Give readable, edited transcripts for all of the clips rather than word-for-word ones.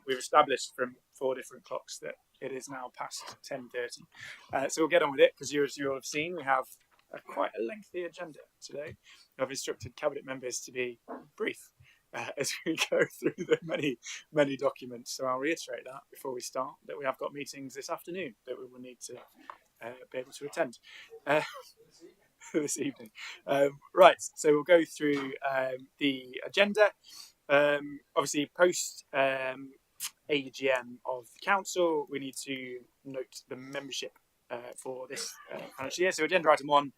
We've established from 4 different clocks that it is now past 10:30. So we'll get on with it, because as you all have seen, we have quite a lengthy agenda today. I've instructed Cabinet members to be brief as we go through the many documents. So I'll reiterate that before we start, that we have got meetings this afternoon that we will need to be able to attend this evening. Right, so we'll go through the agenda. Obviously, post AGM of the council, we need to note the membership for this financial year. So agenda item 1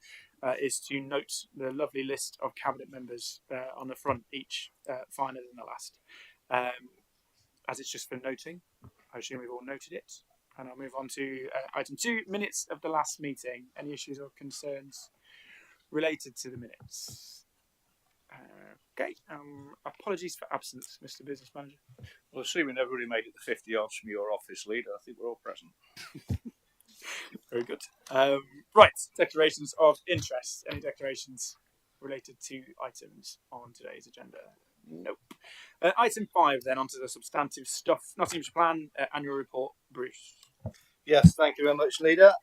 is to note the lovely list of cabinet members on the front, each finer than the last. As it's just for noting, I assume we've all noted it. And I'll move on to item 2, minutes of the last meeting. Any issues or concerns related to the minutes? Okay, apologies for absence, Mr. Business Manager. Well, assuming everybody made it the 50 yards from your office, leader, I think we're all present. Very good. Right, declarations of interest. Any declarations related to items on today's agenda? Nope. Item 5 then, onto the substantive stuff. Nottinghamshire Plan, annual report. Bruce. Yes, thank you very much, leader.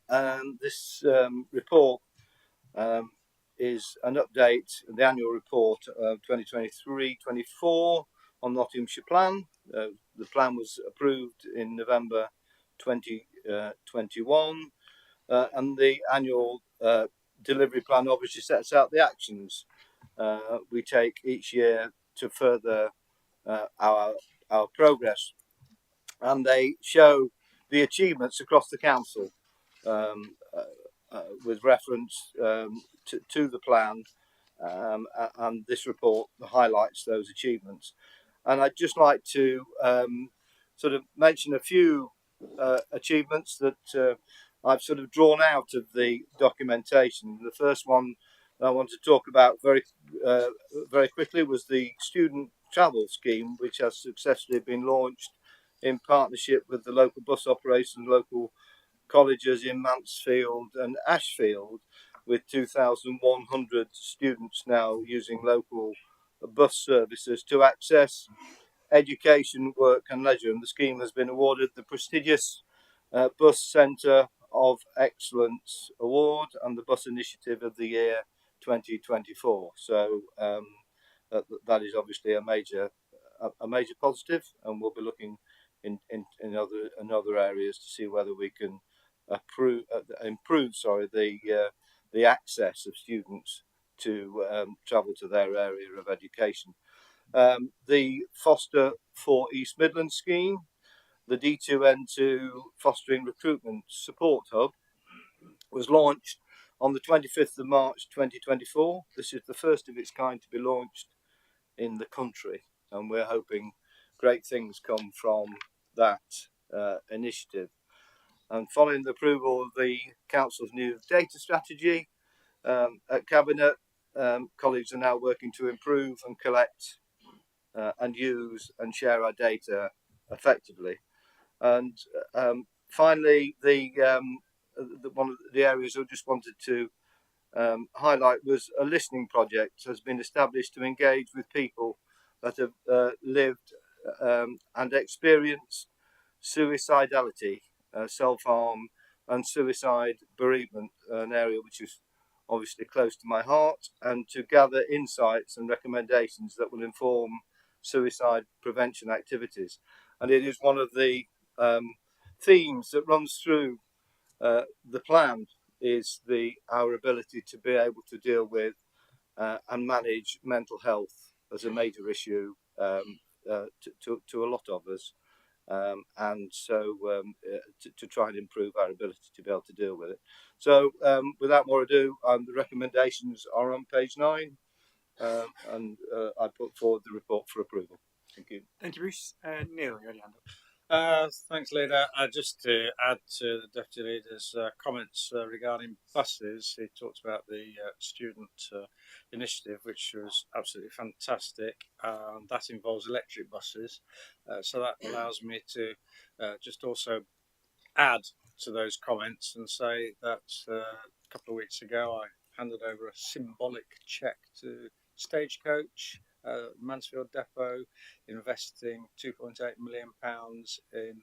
This report is an update, the annual report of 2023-24 on Nottinghamshire Plan. The plan was approved in November 2021, and the annual delivery plan obviously sets out the actions we take each year to further our progress, and they show the achievements across the council with reference to the plan, and this report highlights those achievements. And I'd just like to sort of mention a few achievements that I've sort of drawn out of the documentation. The first one I want to talk about very quickly was the student travel scheme, which has successfully been launched in partnership with the local bus operators and local colleges in Mansfield and Ashfield, with 2,100 students now using local bus services to access education, work and leisure. And the scheme has been awarded the prestigious Bus Centre of Excellence Award and the Bus Initiative of the Year 2024. So that is obviously a major positive, and we'll be looking in other areas to see whether we can improve the access of students to travel to their area of education. The Foster for East Midlands scheme, the D2N2 Fostering Recruitment Support Hub, was launched on the 25th of March 2024. This is the first of its kind to be launched in the country, and we're hoping great things come from that initiative. And following the approval of the Council's new data strategy at Cabinet, colleagues are now working to improve and collect and use and share our data effectively. And finally, one of the areas I just wanted to highlight was a listening project has been established to engage with people that have lived and experienced suicidality, self-harm and suicide bereavement, an area which is obviously close to my heart, and to gather insights and recommendations that will inform suicide prevention activities. And it is one of the themes that runs through the plan, is our ability to be able to deal with and manage mental health as a major issue to a lot of us. And so to try and improve our ability to be able to deal with it. So without more ado, the recommendations are on page 9, and I put forward the report for approval. Thank you. Thank you, Bruce. Neil, you already hand up. Thanks, Leader. Just to add to the Deputy Leader's comments regarding buses, he talked about the student initiative, which was absolutely fantastic. That involves electric buses, so that allows me to just also add to those comments and say that a couple of weeks ago I handed over a symbolic cheque to Stagecoach Mansfield Depot, investing £2.8 million in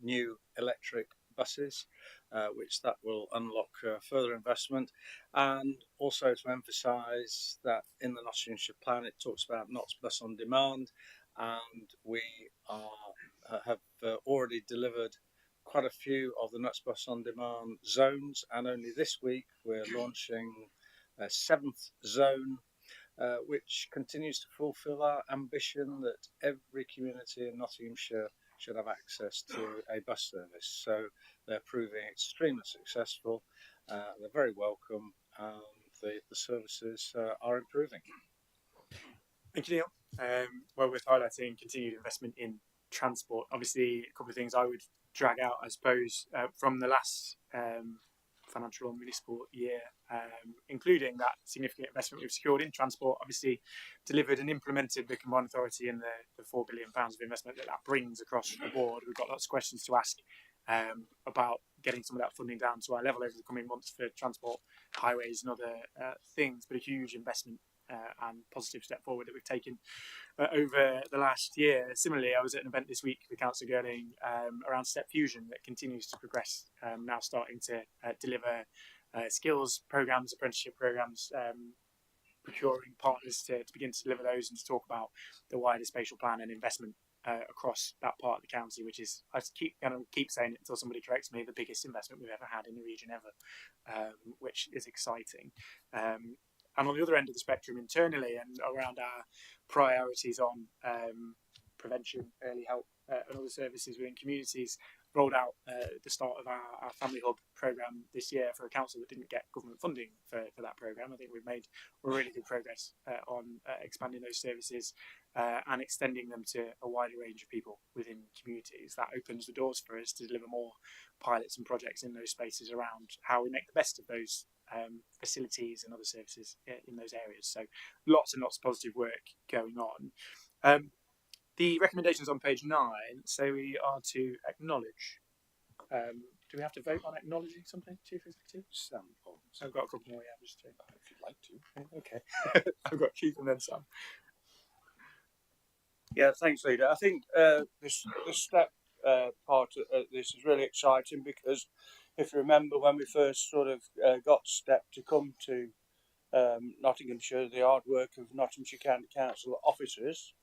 new electric buses, which that will unlock further investment. And also to emphasise that in the Nottinghamshire plan it talks about Notts Bus on Demand, and we have already delivered quite a few of the Notts Bus on Demand zones, and only this week we're launching a 7th zone, which continues to fulfil our ambition that every community in Nottinghamshire should have access to a bus service. So they're proving extremely successful, they're very welcome, and the services are improving. Thank you, Neil. Well, worth highlighting continued investment in transport. Obviously, a couple of things I would drag out, I suppose, from the last financial or municipal year, including that significant investment we've secured in transport. Obviously, delivered and implemented the combined authority and the £4 billion of investment that brings across the board. We've got lots of questions to ask about getting some of that funding down to our level over the coming months for transport, highways, and other things. But a huge investment and positive step forward that we've taken over the last year. Similarly, I was at an event this week with Councillor Girling around Step Fusion that continues to progress, now starting to deliver skills programs, apprenticeship programs, procuring partners to begin to deliver those and to talk about the wider spatial plan and investment across that part of the county, which is, I keep saying it until somebody corrects me, the biggest investment we've ever had in the region ever, which is exciting. And on the other end of the spectrum, internally and around our priorities on prevention, early help, and other services within communities, rolled out the start of our Family Hub programme this year for a council that didn't get government funding for that programme. I think we've made really good progress on expanding those services and extending them to a wider range of people within communities. That opens the doors for us to deliver more pilots and projects in those spaces around how we make the best of those facilities and other services in those areas. So lots and lots of positive work going on. The recommendations on page 9 say we are to acknowledge. Do we have to vote on acknowledging something, Chief Executive? Sam. So I've got a couple more, yeah, just to... If you'd like to. Okay. I've got Keith and then Sam. Yeah, thanks, Leader. I think this step part of this is really exciting because if you remember when we first sort of got Step to come to Nottinghamshire, the hard work of Nottinghamshire County Council officers,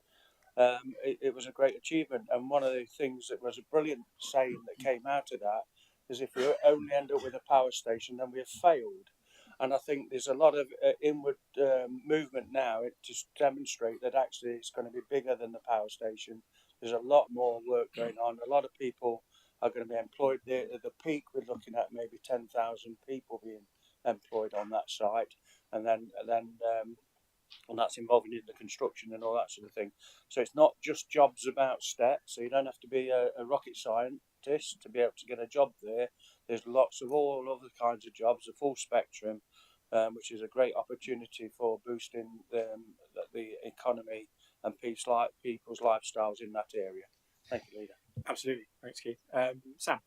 it was a great achievement. And one of the things that was a brilliant saying that came out of that is if we only end up with a power station, then we have failed. And I think there's a lot of inward movement now to demonstrate that actually it's going to be bigger than the power station. There's a lot more work going on. A lot of people are going to be employed there. At the peak, we're looking at maybe 10,000 people being employed on that site, and that's involving in the construction and all that sort of thing. So it's not just jobs about Step. So you don't have to be a rocket scientist to be able to get a job there. There's lots of all other kinds of jobs, a full spectrum, which is a great opportunity for boosting the economy and people's lifestyles in that area. Thank you, Leader. Absolutely. Thanks, Keith. Sam.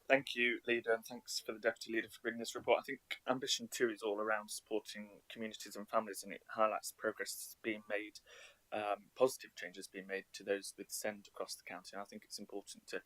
Thank you, Leader, and thanks for the Deputy Leader for bringing this report. I think Ambition 2 is all around supporting communities and families, and it highlights progress being made, positive changes being made to those with SEND across the county. And I think it's important to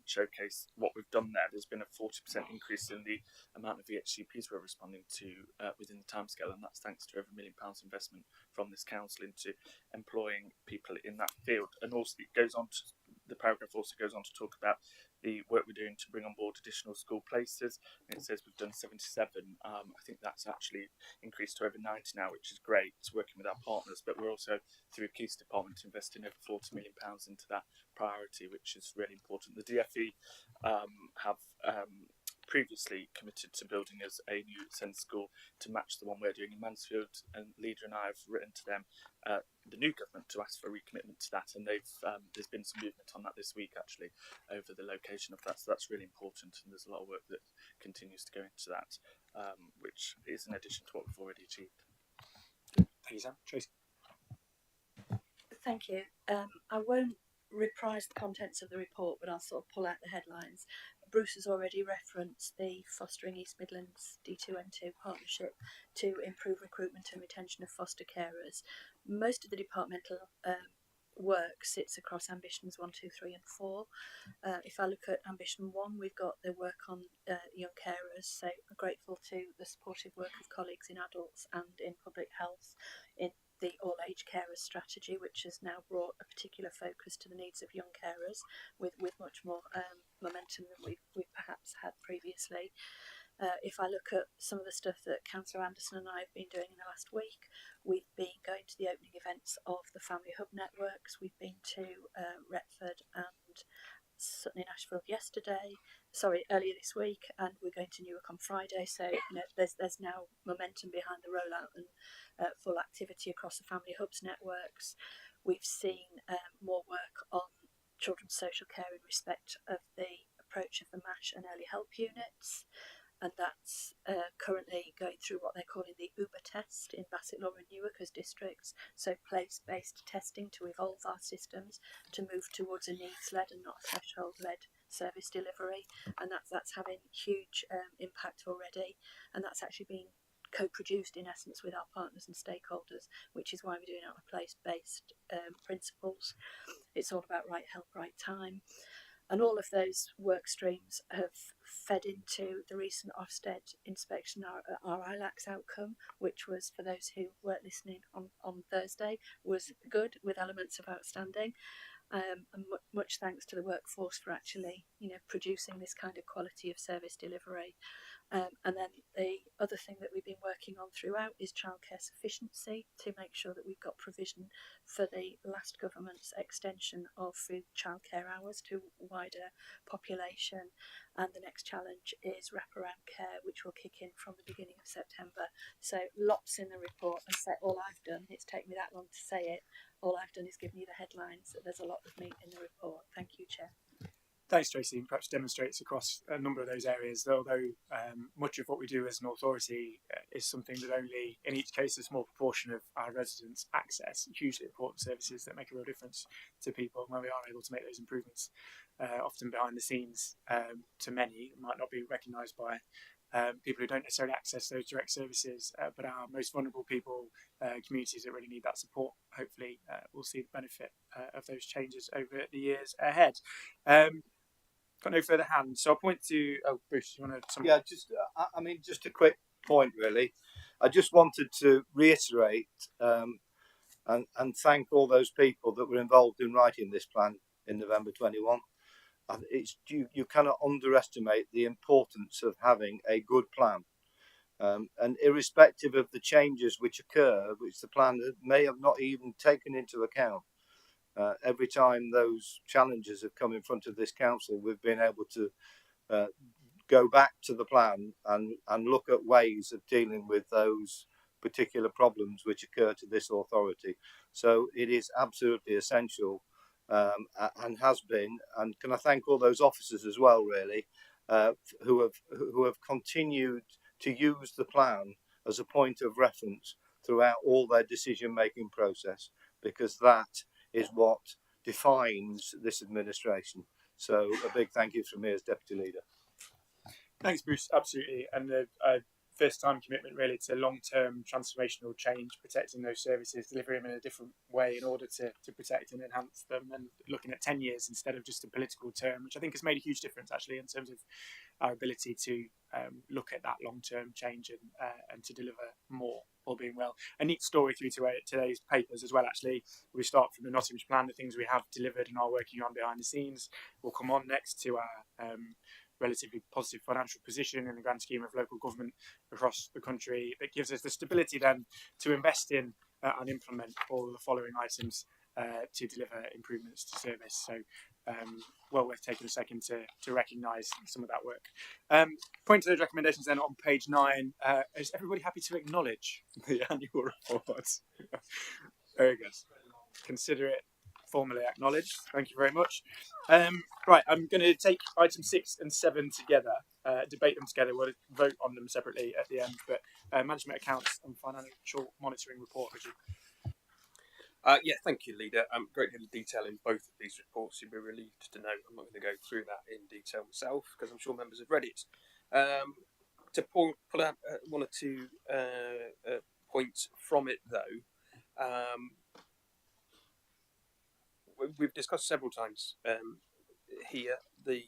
showcase what we've done there. There's been a 40% increase in the amount of VHCPs we're responding to within the timescale, and that's thanks to over £1 million investment from this council into employing people in that field. And also it goes on to, the paragraph also goes on to talk about the work we're doing to bring on board additional school places. And it says we've done 77. I think that's actually increased to over 90 now, which is great. It's working with our partners, but we're also, through Keith's department, investing over £40 million into that priority, which is really important. The DFE have previously committed to building us a new SEND school to match the one we're doing in Mansfield, and Leader and I have written to them, the new government, to ask for a recommitment to that, and they've there's been some movement on that this week actually over the location of that, so that's really important, and there's a lot of work that continues to go into that, which is in addition to what we've already achieved. Thank you, Sam. Tracy. Thank you. I won't reprise the contents of the report, but I'll sort of pull out the headlines. Bruce has already referenced the Fostering East Midlands D2N2 partnership to improve recruitment and retention of foster carers. Most of the departmental work sits across ambitions 1, 2, 3 and 4. If I look at ambition 1, we've got the work on young carers, so I'm grateful to the supportive work of colleagues in adults and in public health in the all age carers strategy, which has now brought a particular focus to the needs of young carers with much more momentum than we've perhaps had previously. If I look at some of the stuff that Councillor Anderson and I have been doing in the last week, we've been going to the opening events of the Family Hub networks. We've been to Retford and Sutton in Ashfield earlier this week, and we're going to Newark on Friday. So there's now momentum behind the rollout and full activity across the Family Hubs networks. We've seen more work on children's social care in respect of the approach of the MASH and early help units. And that's currently going through what they're calling the Uber test in Bassett Law and Newark as districts. So place-based testing to evolve our systems to move towards a needs-led and not threshold-led service delivery. And that's having huge impact already. And that's actually been co-produced in essence with our partners and stakeholders, which is why we're doing it on a place-based principles. It's all about right help, right time. And all of those work streams have fed into the recent Ofsted inspection, our ILACS outcome, which was, for those who weren't listening on Thursday, was good with elements of outstanding. And much thanks to the workforce for actually, producing this kind of quality of service delivery. And then the other thing that we've been working on throughout is childcare sufficiency, to make sure that we've got provision for the last government's extension of free childcare hours to a wider population. And the next challenge is wraparound care, which will kick in from the beginning of September. So lots in the report, and so all I've done, it's taken me that long to say it, all I've done is given you the headlines. There's a lot of meat in the report. Thank you, Chair. Thanks, Tracy. Perhaps demonstrates across a number of those areas, although much of what we do as an authority is something that only, in each case, a small proportion of our residents access. Hugely important services that make a real difference to people when we are able to make those improvements, often behind the scenes, to many, it might not be recognised by people who don't necessarily access those direct services, but our most vulnerable people, communities that really need that support, hopefully will see the benefit of those changes over the years ahead. Got no further hands, so I'll point to. Oh, Bruce, you want to? Yeah, just a quick point, really. I just wanted to reiterate and thank all those people that were involved in writing this plan in November 21. You cannot underestimate the importance of having a good plan, and irrespective of the changes which occur, which the plan may have not even taken into account. Every time those challenges have come in front of this council, we've been able to go back to the plan and look at ways of dealing with those particular problems which occur to this authority. So it is absolutely essential, and has been. And can I thank all those officers as well, really, who have continued to use the plan as a point of reference throughout all their decision-making process, because that is what defines this administration. So a big thank you from me as Deputy Leader. Thanks, Bruce. Absolutely. And the first-time commitment really to long-term transformational change, protecting those services, delivering them in a different way in order to protect and enhance them, and looking at 10 years instead of just a political term, which I think has made a huge difference actually in terms of our ability to look at that long-term change and to deliver more, all being well. A neat story through to today's papers as well, actually. We start from the Nottinghamshire plan, the things we have delivered and are working on behind the scenes. We'll come on next to our relatively positive financial position in the grand scheme of local government across the country that gives us the stability then to invest in and implement all of the following items to deliver improvements to service. So well worth taking a second to recognise some of that work. Point to those recommendations then on page 9. Is everybody happy to acknowledge the annual report? Very good. Consider it formally acknowledged. Thank you very much. Right, I'm going to take items 6 and 7 together, debate them together. We'll vote on them separately at the end. But management accounts and financial monitoring report, Richard. Yeah, thank you, Leader. Great deal of detail in both of these reports. You'll be relieved to know I'm not going to go through that in detail myself, because I'm sure members have read it. To pull out one or two points from it, though, We've discussed several times here the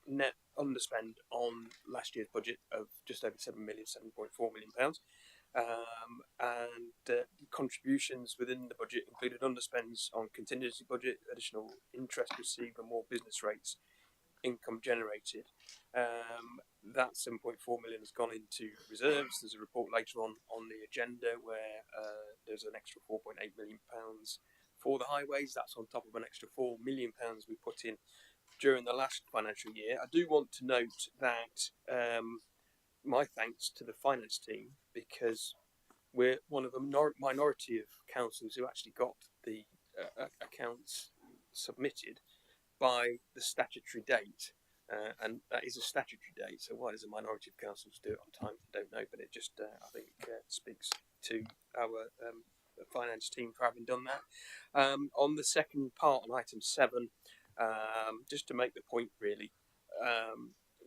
net underspend on last year's budget of just over 7 million, 7.4 million pounds. And contributions within the budget included underspends on contingency budget, additional interest received, and more business rates income generated. That 7.4 million has gone into reserves. There's a report later on the agenda where there's an extra 4.8 million pounds for the highways. That's on top of an extra 4 million pounds we put in during the last financial year. I do want to note that my thanks to the finance team, because we're one of the minority of councils who actually got the accounts submitted by the statutory date, and that is a statutory date. So why does a minority of councils do it on time? I don't know, but it just I think speaks to our finance team for having done that. On the second part, on item 7, just to make the point really,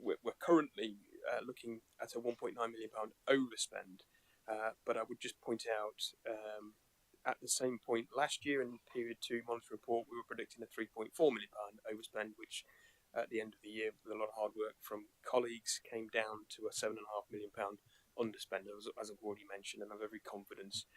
we're currently looking at a £1.9 million overspend, but I would just point out at the same point last year in period 2 monthly report, we were predicting a £3.4 million overspend, which at the end of the year, with a lot of hard work from colleagues, came down to a £7.5 million underspend, as I've already mentioned, and I'm very confident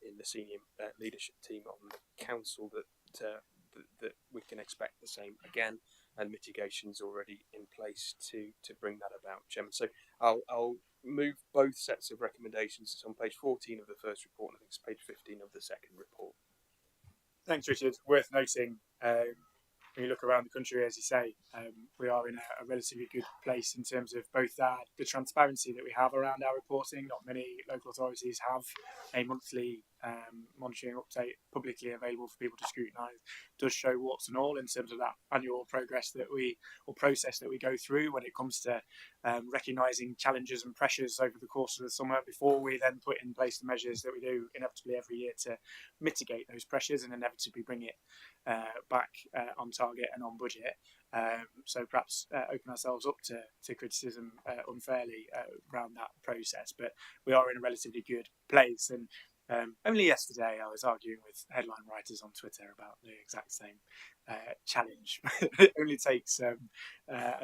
in the senior leadership team on the council that we can expect the same again, and mitigations already in place to bring that about, Chairman. So I'll move both sets of recommendations. It's on page 14 of the first report, and I think it's page 15 of the second report. Thanks, Richard. Worth noting, when you look around the country, as you say, we are in a relatively good place in terms of both the transparency that we have around our reporting. Not many local authorities have a monthly monitoring update publicly available for people to scrutinise. It does show warts and all in terms of that annual process that we go through when it comes to recognising challenges and pressures over the course of the summer, before we then put in place the measures that we do inevitably every year to mitigate those pressures and inevitably bring it back on target and on budget. So perhaps open ourselves up to criticism unfairly around that process, but we are in a relatively good place. And only yesterday I was arguing with headline writers on Twitter about the exact same challenge. It only takes a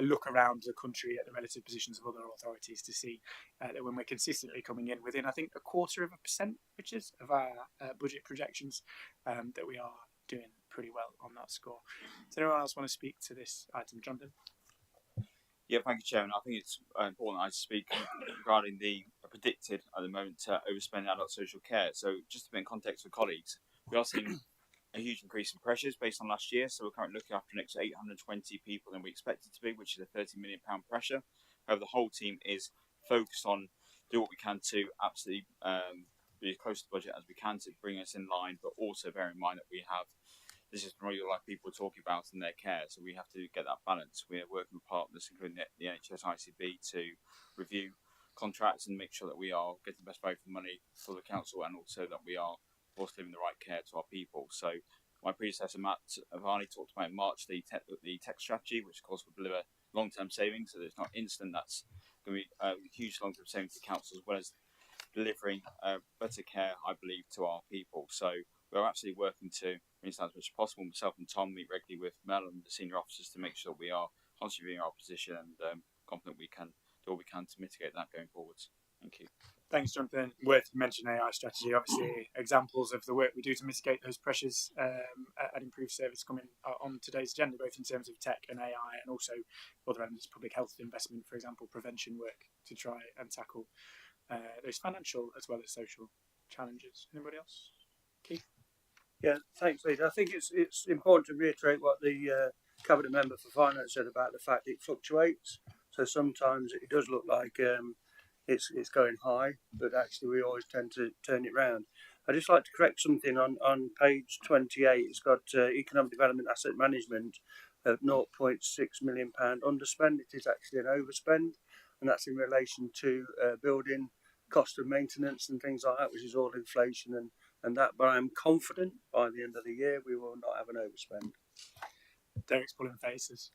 look around the country at the relative positions of other authorities to see that when we're consistently coming in within, I think, 0.25%, which is of our budget projections, that we are doing pretty well on that score. Does anyone else want to speak to this item, Jonathan? Yeah, thank you, Chairman. I think it's important I speak regarding the predicted, at the moment, overspending adult social care. So just to put in context for colleagues, we are seeing a huge increase in pressures based on last year. So we're currently looking after an extra 820 people than we expected to be, which is a £30 million pressure. However, the whole team is focused on do what we can to absolutely be as close to the budget as we can to bring us in line, but also bear in mind that we have this is real life people talking about in their care, so we have to get that balance. We are working with partners, including the NHS ICB, to review contracts and make sure that we are getting the best value for money for the council, and also that we are also giving the right care to our people. So my predecessor Matt Avani talked about in March the tech strategy, which of course will deliver long-term savings. So it's not instant. That's going to be a huge long-term savings to council, as well as delivering better care, I believe, to our people. So we're absolutely working to bring this as much as possible. Myself and Tom meet regularly with Mel and the senior officers to make sure we are constantly reviewing our position, and confident we can do all we can to mitigate that going forwards. Thank you. Thanks, Jonathan. Worth mentioning AI strategy. Obviously, examples of the work we do to mitigate those pressures and improve service coming on today's agenda, both in terms of tech and AI, and also other elements, public health investment, for example, prevention work to try and tackle those financial as well as social challenges. Anybody else? Keith? Yeah, thanks, Leader. I think it's important to reiterate what the Cabinet Member for Finance said about the fact it fluctuates. So sometimes it does look like it's going high, but actually we always tend to turn it round. I'd just like to correct something on page 28. It's got Economic Development Asset Management of £0.6 million underspend. It is actually an overspend, and that's in relation to building cost of maintenance and things like that, which is all inflation and that. But I'm confident by the end of the year we will not have an overspend. Derek's pulling faces.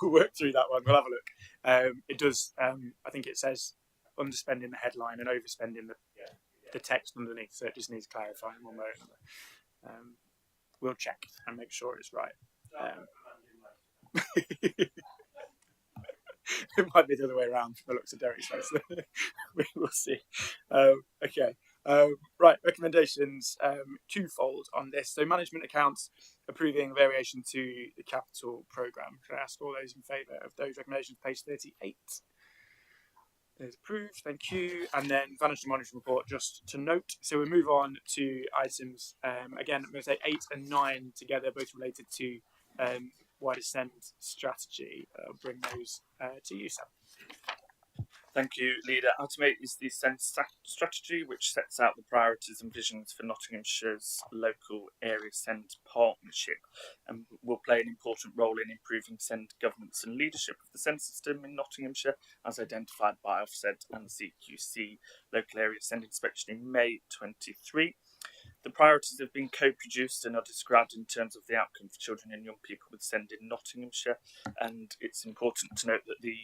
We'll work through that one. We'll have a look. It does. I think it says underspending the headline and overspending the. Yeah. the text underneath, so it just needs clarifying one way or another. We'll check and make sure it's right. It might be the other way around from the looks of Derek's face. We will see. Okay. Right, recommendations twofold on this. So management accounts approving variation to the capital programme. Can I ask all those in favour of those recommendations, page 38? There's approved, thank you. And then financial monitoring report, just to note. So we move on to items, again, I'm going to say 8 and 9 together, both related to wider SEND strategy. I'll bring those to you, Sam. Thank you, Leader. Item 8 is the SEND strategy, which sets out the priorities and visions for Nottinghamshire's local area SEND partnership and will play an important role in improving SEND governance and leadership of the SEND system in Nottinghamshire, as identified by Ofsted and the CQC local area SEND inspection in May 23. The priorities have been co-produced and are described in terms of the outcome for children and young people with SEND in Nottinghamshire, and it's important to note that the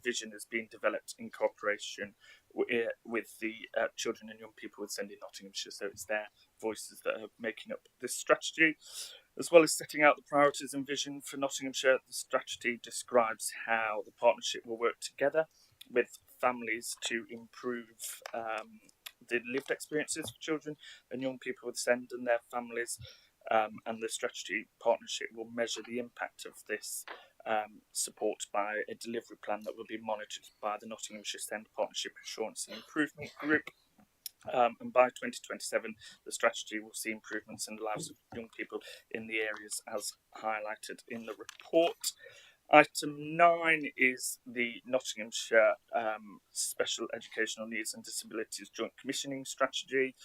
vision has been developed in cooperation with the children and young people with SEND in Nottinghamshire, so it's their voices that are making up this strategy. As well as setting out the priorities and vision for Nottinghamshire, the strategy describes how the partnership will work together with families to improve the lived experiences for children and young people with SEND and their families, and the strategy partnership will measure the impact of this support by a delivery plan that will be monitored by the Nottinghamshire SEND Partnership Assurance and Improvement Group. And by 2027, the strategy will see improvements in the lives of young people in the areas as highlighted in the report. Item 9 is the Nottinghamshire Special Educational Needs and Disabilities Joint Commissioning Strategy,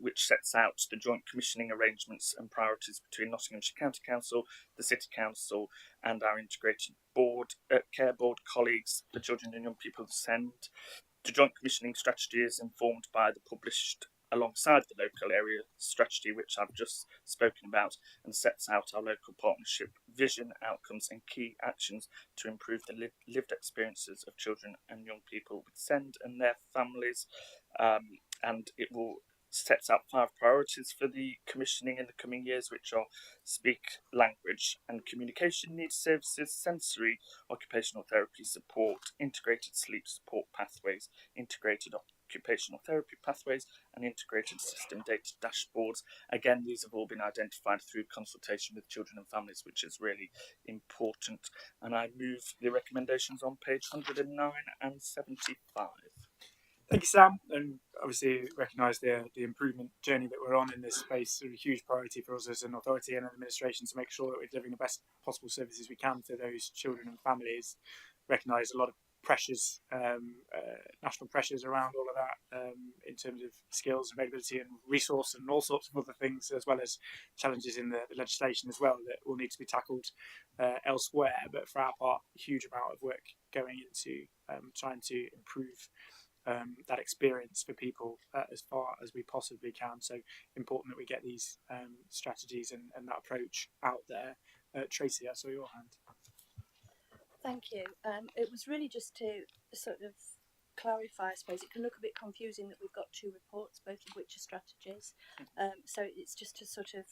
which sets out the joint commissioning arrangements and priorities between Nottinghamshire County Council, the City Council and our integrated care board colleagues for children and young people with SEND. The joint commissioning strategy is informed by the published alongside the local area strategy, which I've just spoken about, and sets out our local partnership vision, outcomes and key actions to improve the lived experiences of children and young people with SEND and their families. And it will set out 5 priorities for the commissioning in the coming years, which are speak, language and communication needs services, sensory occupational therapy support, integrated sleep support pathways, integrated occupational therapy pathways and integrated system data dashboards. Again, these have all been identified through consultation with children and families, which is really important. And I move the recommendations on page 109 and 75. Thank you, Sam, and obviously recognise the improvement journey that we're on in this space. It's a huge priority for us as an authority and an administration to make sure that we're delivering the best possible services we can for those children and families. Recognise a lot of pressures, national pressures around all of that in terms of skills, availability and resource and all sorts of other things, as well as challenges in the legislation as well that will need to be tackled elsewhere. But for our part, a huge amount of work going into trying to improve that experience for people as far as we possibly can. So important that we get these strategies and that approach out there. Tracy, I saw your hand. Thank you. It was really just to sort of clarify, I suppose. It can look a bit confusing that we've got 2 reports, both of which are strategies. So it's just to sort of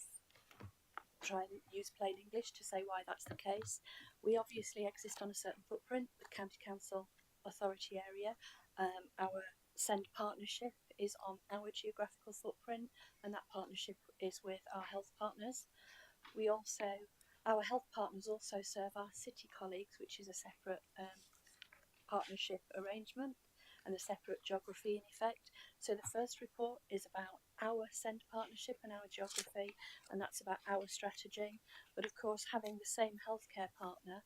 try and use plain English to say why that's the case. We obviously exist on a certain footprint, the County Council authority area. Our SEND partnership is on our geographical footprint, and that partnership is with our health partners. Our health partners also serve our city colleagues, which is a separate partnership arrangement and a separate geography in effect. So the first report is about our SEND partnership and our geography, and that's about our strategy. But of course, having the same healthcare partner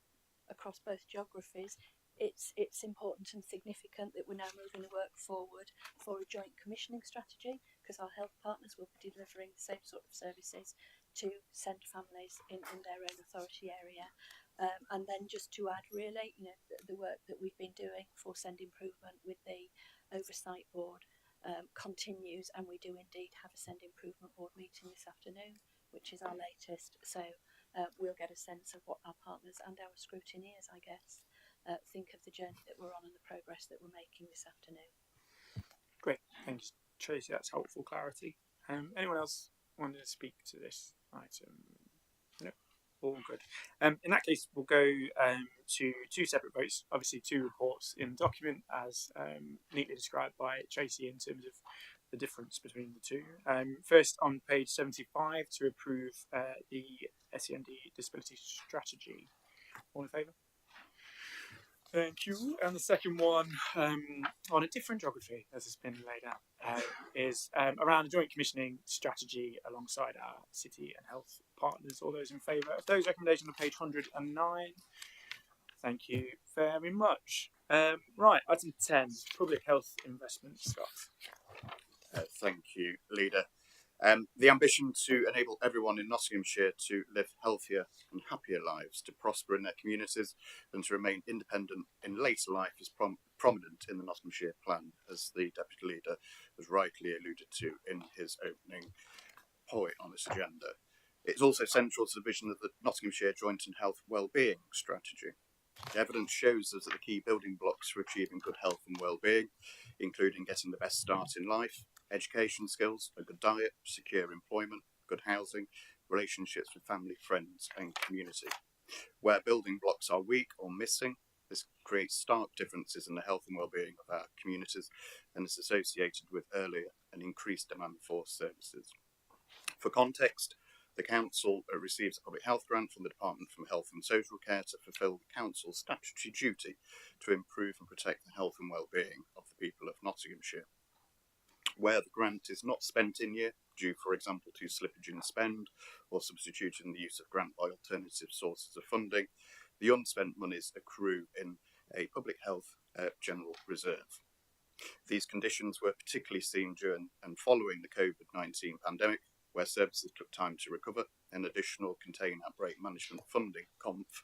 across both geographies, it's important and significant that we're now moving the work forward for a joint commissioning strategy, because our health partners will be delivering the same sort of services to SEND families in their own authority area. And then just to add, really, the work that we've been doing for SEND improvement with the oversight board continues, and we do indeed have a SEND improvement board meeting this afternoon, which is our latest. So we'll get a sense of what our partners and our scrutineers, I guess, think of the journey that we're on and the progress that we're making this afternoon. Great, Thank you, Tracy. That's helpful clarity. Anyone else wanted to speak to this item? No, all good. In that case, we'll go to two separate votes. Obviously, two reports in the document, as neatly described by Tracy in terms of the difference between the two. First, on page 75, to approve the SEND disability strategy. All in favour? Thank you. And the second one, on a different geography, as has been laid out, is around a joint commissioning strategy alongside our city and health partners. All those in favour of those recommendations on page 109. Thank you very much. Right, item 10, public health investment. Scott. Thank you, Leader. The ambition to enable everyone in Nottinghamshire to live healthier and happier lives, to prosper in their communities and to remain independent in later life is prominent in the Nottinghamshire plan, as the Deputy Leader has rightly alluded to in his opening point on this agenda. It's also central to the vision of the Nottinghamshire Joint and Health Wellbeing Strategy. The evidence shows us that the key building blocks for achieving good health and well-being, including getting the best start in life, education skills, a good diet, secure employment, good housing, relationships with family, friends and community. Where building blocks are weak or missing, this creates stark differences in the health and well-being of our communities and is associated with earlier and increased demand for services. For context, the Council receives a public health grant from the Department for Health and Social Care to fulfil the Council's statutory duty to improve and protect the health and well-being of the people of Nottinghamshire. Where the grant is not spent in year, due for example to slippage in spend or substituting the use of grant by alternative sources of funding, the unspent monies accrue in a public health general reserve. These conditions were particularly seen during and following the COVID-19 pandemic, where services took time to recover and additional contained outbreak management funding, CONF,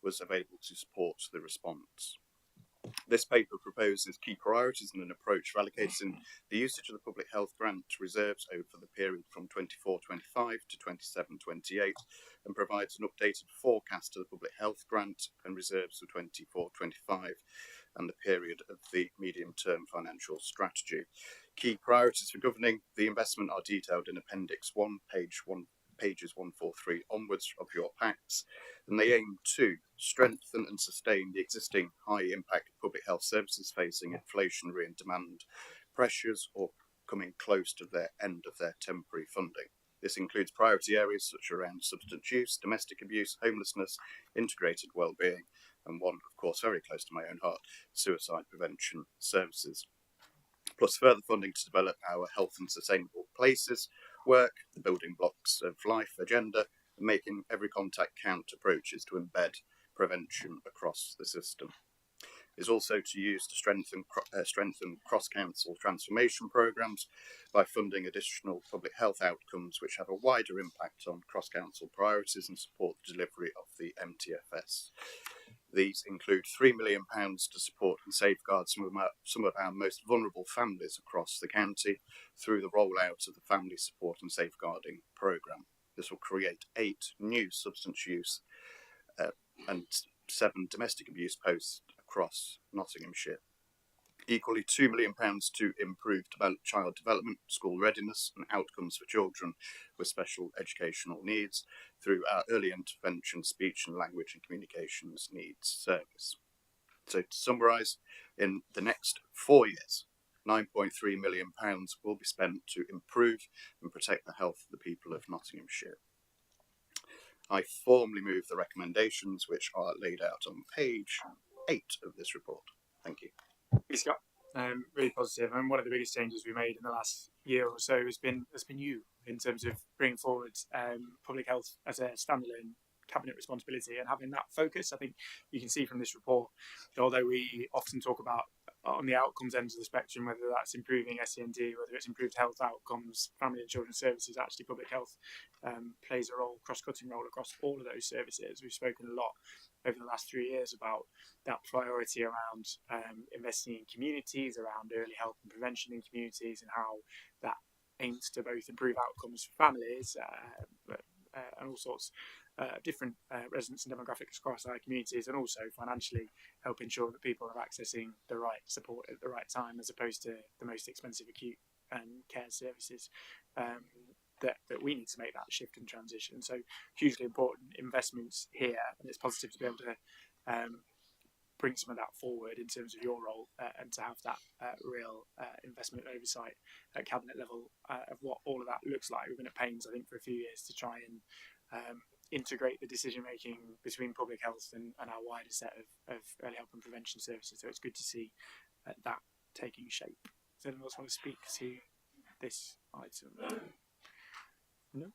was available to support the response. This paper proposes key priorities and an approach for allocating the usage of the public health grant reserves over the period from 24-25 to 27-28 and provides an updated forecast of the public health grant and reserves for 24-25 and the period of the medium-term financial strategy. Key priorities for governing the investment are detailed in Appendix 1, pages 143 onwards of your packs, and they aim to strengthen and sustain the existing high-impact public health services facing inflationary and demand pressures or coming close to their end of their temporary funding. This includes priority areas such around substance use, domestic abuse, homelessness, integrated wellbeing, and one, of course, very close to my own heart, suicide prevention services. Plus further funding to develop our health and sustainable places work, the building blocks of life agenda, and making every contact count approaches to embed prevention across the system. Is also to use to strengthen cross-council transformation programmes by funding additional public health outcomes which have a wider impact on cross-council priorities and support the delivery of the MTFS. These include £3 million to support and safeguard some of our most vulnerable families across the county through the rollout of the Family Support and Safeguarding Programme. This will create 8 new substance use and 7 domestic abuse posts across Nottinghamshire. Equally, £2 million to improve child development, school readiness and outcomes for children with special educational needs through our early intervention speech and language and communications needs service. So to summarise, in the next 4 years, £9.3 million will be spent to improve and protect the health of the people of Nottinghamshire. I formally move the recommendations which are laid out on page 8 of this report. Thank you. Scott. Really positive, and one of the biggest changes we made in the last year or so has been you in terms of bringing forward public health as a standalone cabinet responsibility and having that focus. I think you can see from this report, although we often talk about on the outcomes end of the spectrum, whether that's improving SEND, whether it's improved health outcomes, family and children's services, actually public health plays a role, cross-cutting role across all of those services. We've spoken a lot over the last 3 years about that priority around investing in communities, around early health and prevention in communities, and how that aims to both improve outcomes for families and all sorts different residents and demographics across our communities, and also financially help ensure that people are accessing the right support at the right time, as opposed to the most expensive acute care services. That we need to make that shift and transition. So hugely important investments here, and it's positive to be able to bring some of that forward in terms of your role, and to have that real investment oversight at cabinet level of what all of that looks like. We've been at pains, I think, for a few years to try and integrate the decision making between public health and our wider set of early help and prevention services. So it's good to see that taking shape. Does anyone else want to speak to this item? No?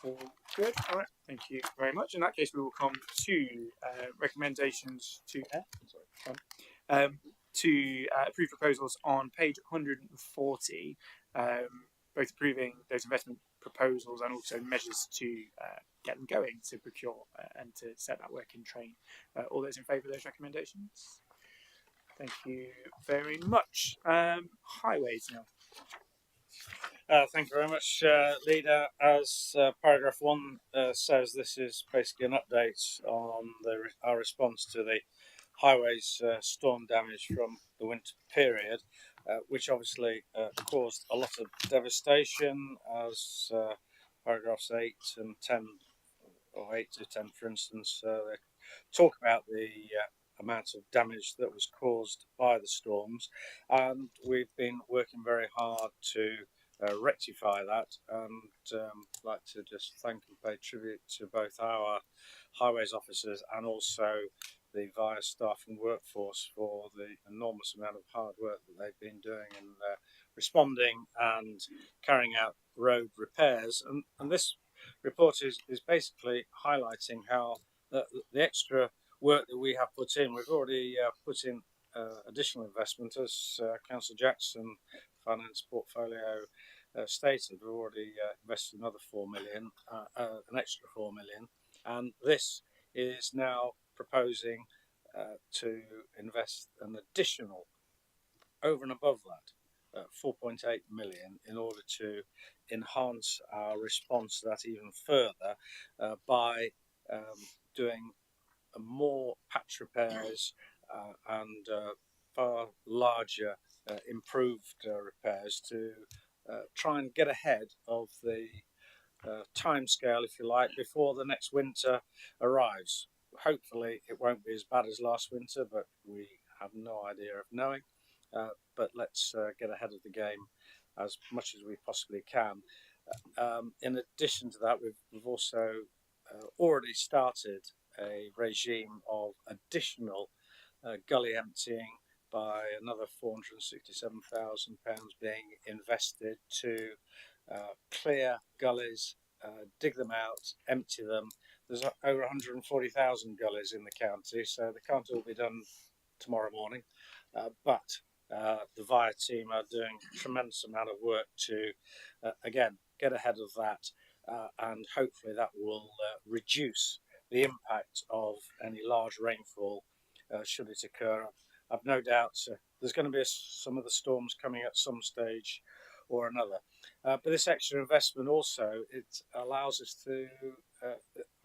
All good. All right. Thank you very much. In that case, we will come to recommendations to approve proposals on page 140, both approving those investment proposals and also measures to get them going, to procure and to set that work in train. All those in favour of those recommendations? Thank you very much. Highways now. Thank you very much, Leader. As paragraph 1 says, this is basically an update on our response to the highways storm damage from the winter period, which obviously caused a lot of devastation, as paragraphs 8 and 10, or 8 to 10 for instance, they talk about the amount of damage that was caused by the storms, and we've been working very hard to rectify that, and like to just thank and pay tribute to both our highways officers and also the VIA staff and workforce for the enormous amount of hard work that they've been doing in responding and carrying out road repairs. And this report is basically highlighting how the extra work that we have put in, we've already put in additional investment, as Councillor Jackson Finance Portfolio stated. We've already invested another 4 million, an extra 4 million, and this is now proposing to invest an additional, over and above that, 4.8 million in order to enhance our response to that even further by doing more patch repairs and far larger improved repairs to try and get ahead of the time scale, if you like, before the next winter arrives. Hopefully it won't be as bad as last winter, but we have no idea of knowing. But let's get ahead of the game as much as we possibly can. In addition to that, we've also already started a regime of additional gully emptying, by another £467,000 being invested to clear gullies, dig them out, empty them. There's over 140,000 gullies in the county, so they can't all be done tomorrow morning, but the VIA team are doing a tremendous amount of work to again get ahead of that, and hopefully that will reduce the impact of any large rainfall should it occur. I've no doubt there's going to be some of the storms coming at some stage or another. But this extra investment also, it allows us to,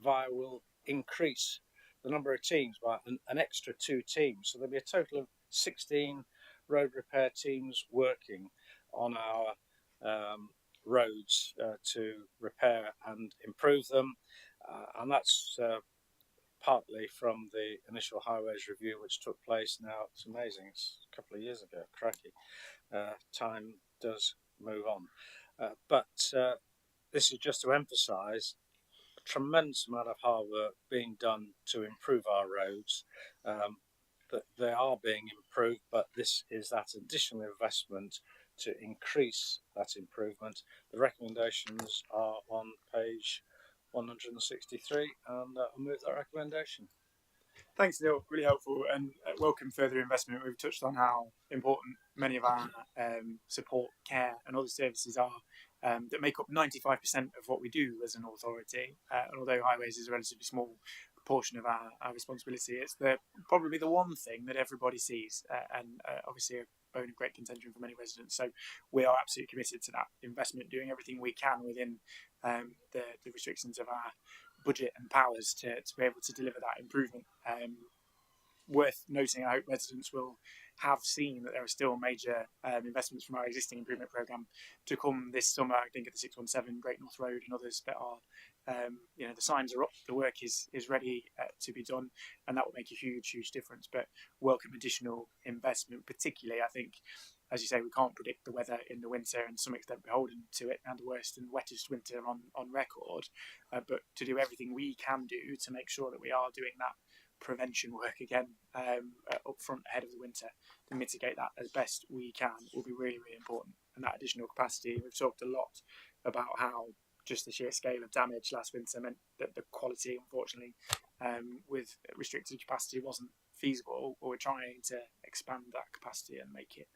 VIA will increase the number of teams by an extra 2 teams. So there'll be a total of 16 road repair teams working on our roads to repair and improve them. And that's partly from the initial highways review, which took place now. It's amazing, it's a couple of years ago, cracky. Time does move on. But this is just to emphasise a tremendous amount of hard work being done to improve our roads. That they are being improved, but this is that additional investment to increase that improvement. The recommendations are on page 163, and I'll move that recommendation. Thanks, Neil. Really helpful, and welcome further investment. We've touched on how important many of our support, care, and other services are that make up 95% of what we do as an authority. And although highways is a relatively small proportion of our responsibility, it's probably the one thing that everybody sees, and obviously a bone of great contention for many residents. So we are absolutely committed to that investment, doing everything we can within the restrictions of our budget and powers to be able to deliver that improvement. Worth noting, I hope residents will have seen that there are still major investments from our existing improvement programme to come this summer. I think at the 617 Great North Road and others that are, the signs are up, the work is ready to be done, and that will make a huge difference. But welcome additional investment, particularly, I think, as you say, we can't predict the weather in the winter, and to some extent beholden to it, and the worst and wettest winter on record. But to do everything we can do to make sure that we are doing that prevention work again up front ahead of the winter to mitigate that as best we can will be really important. And that additional capacity, we've talked a lot about how just the sheer scale of damage last winter meant that the quality, unfortunately, with restricted capacity wasn't feasible. But we're trying to expand that capacity and make it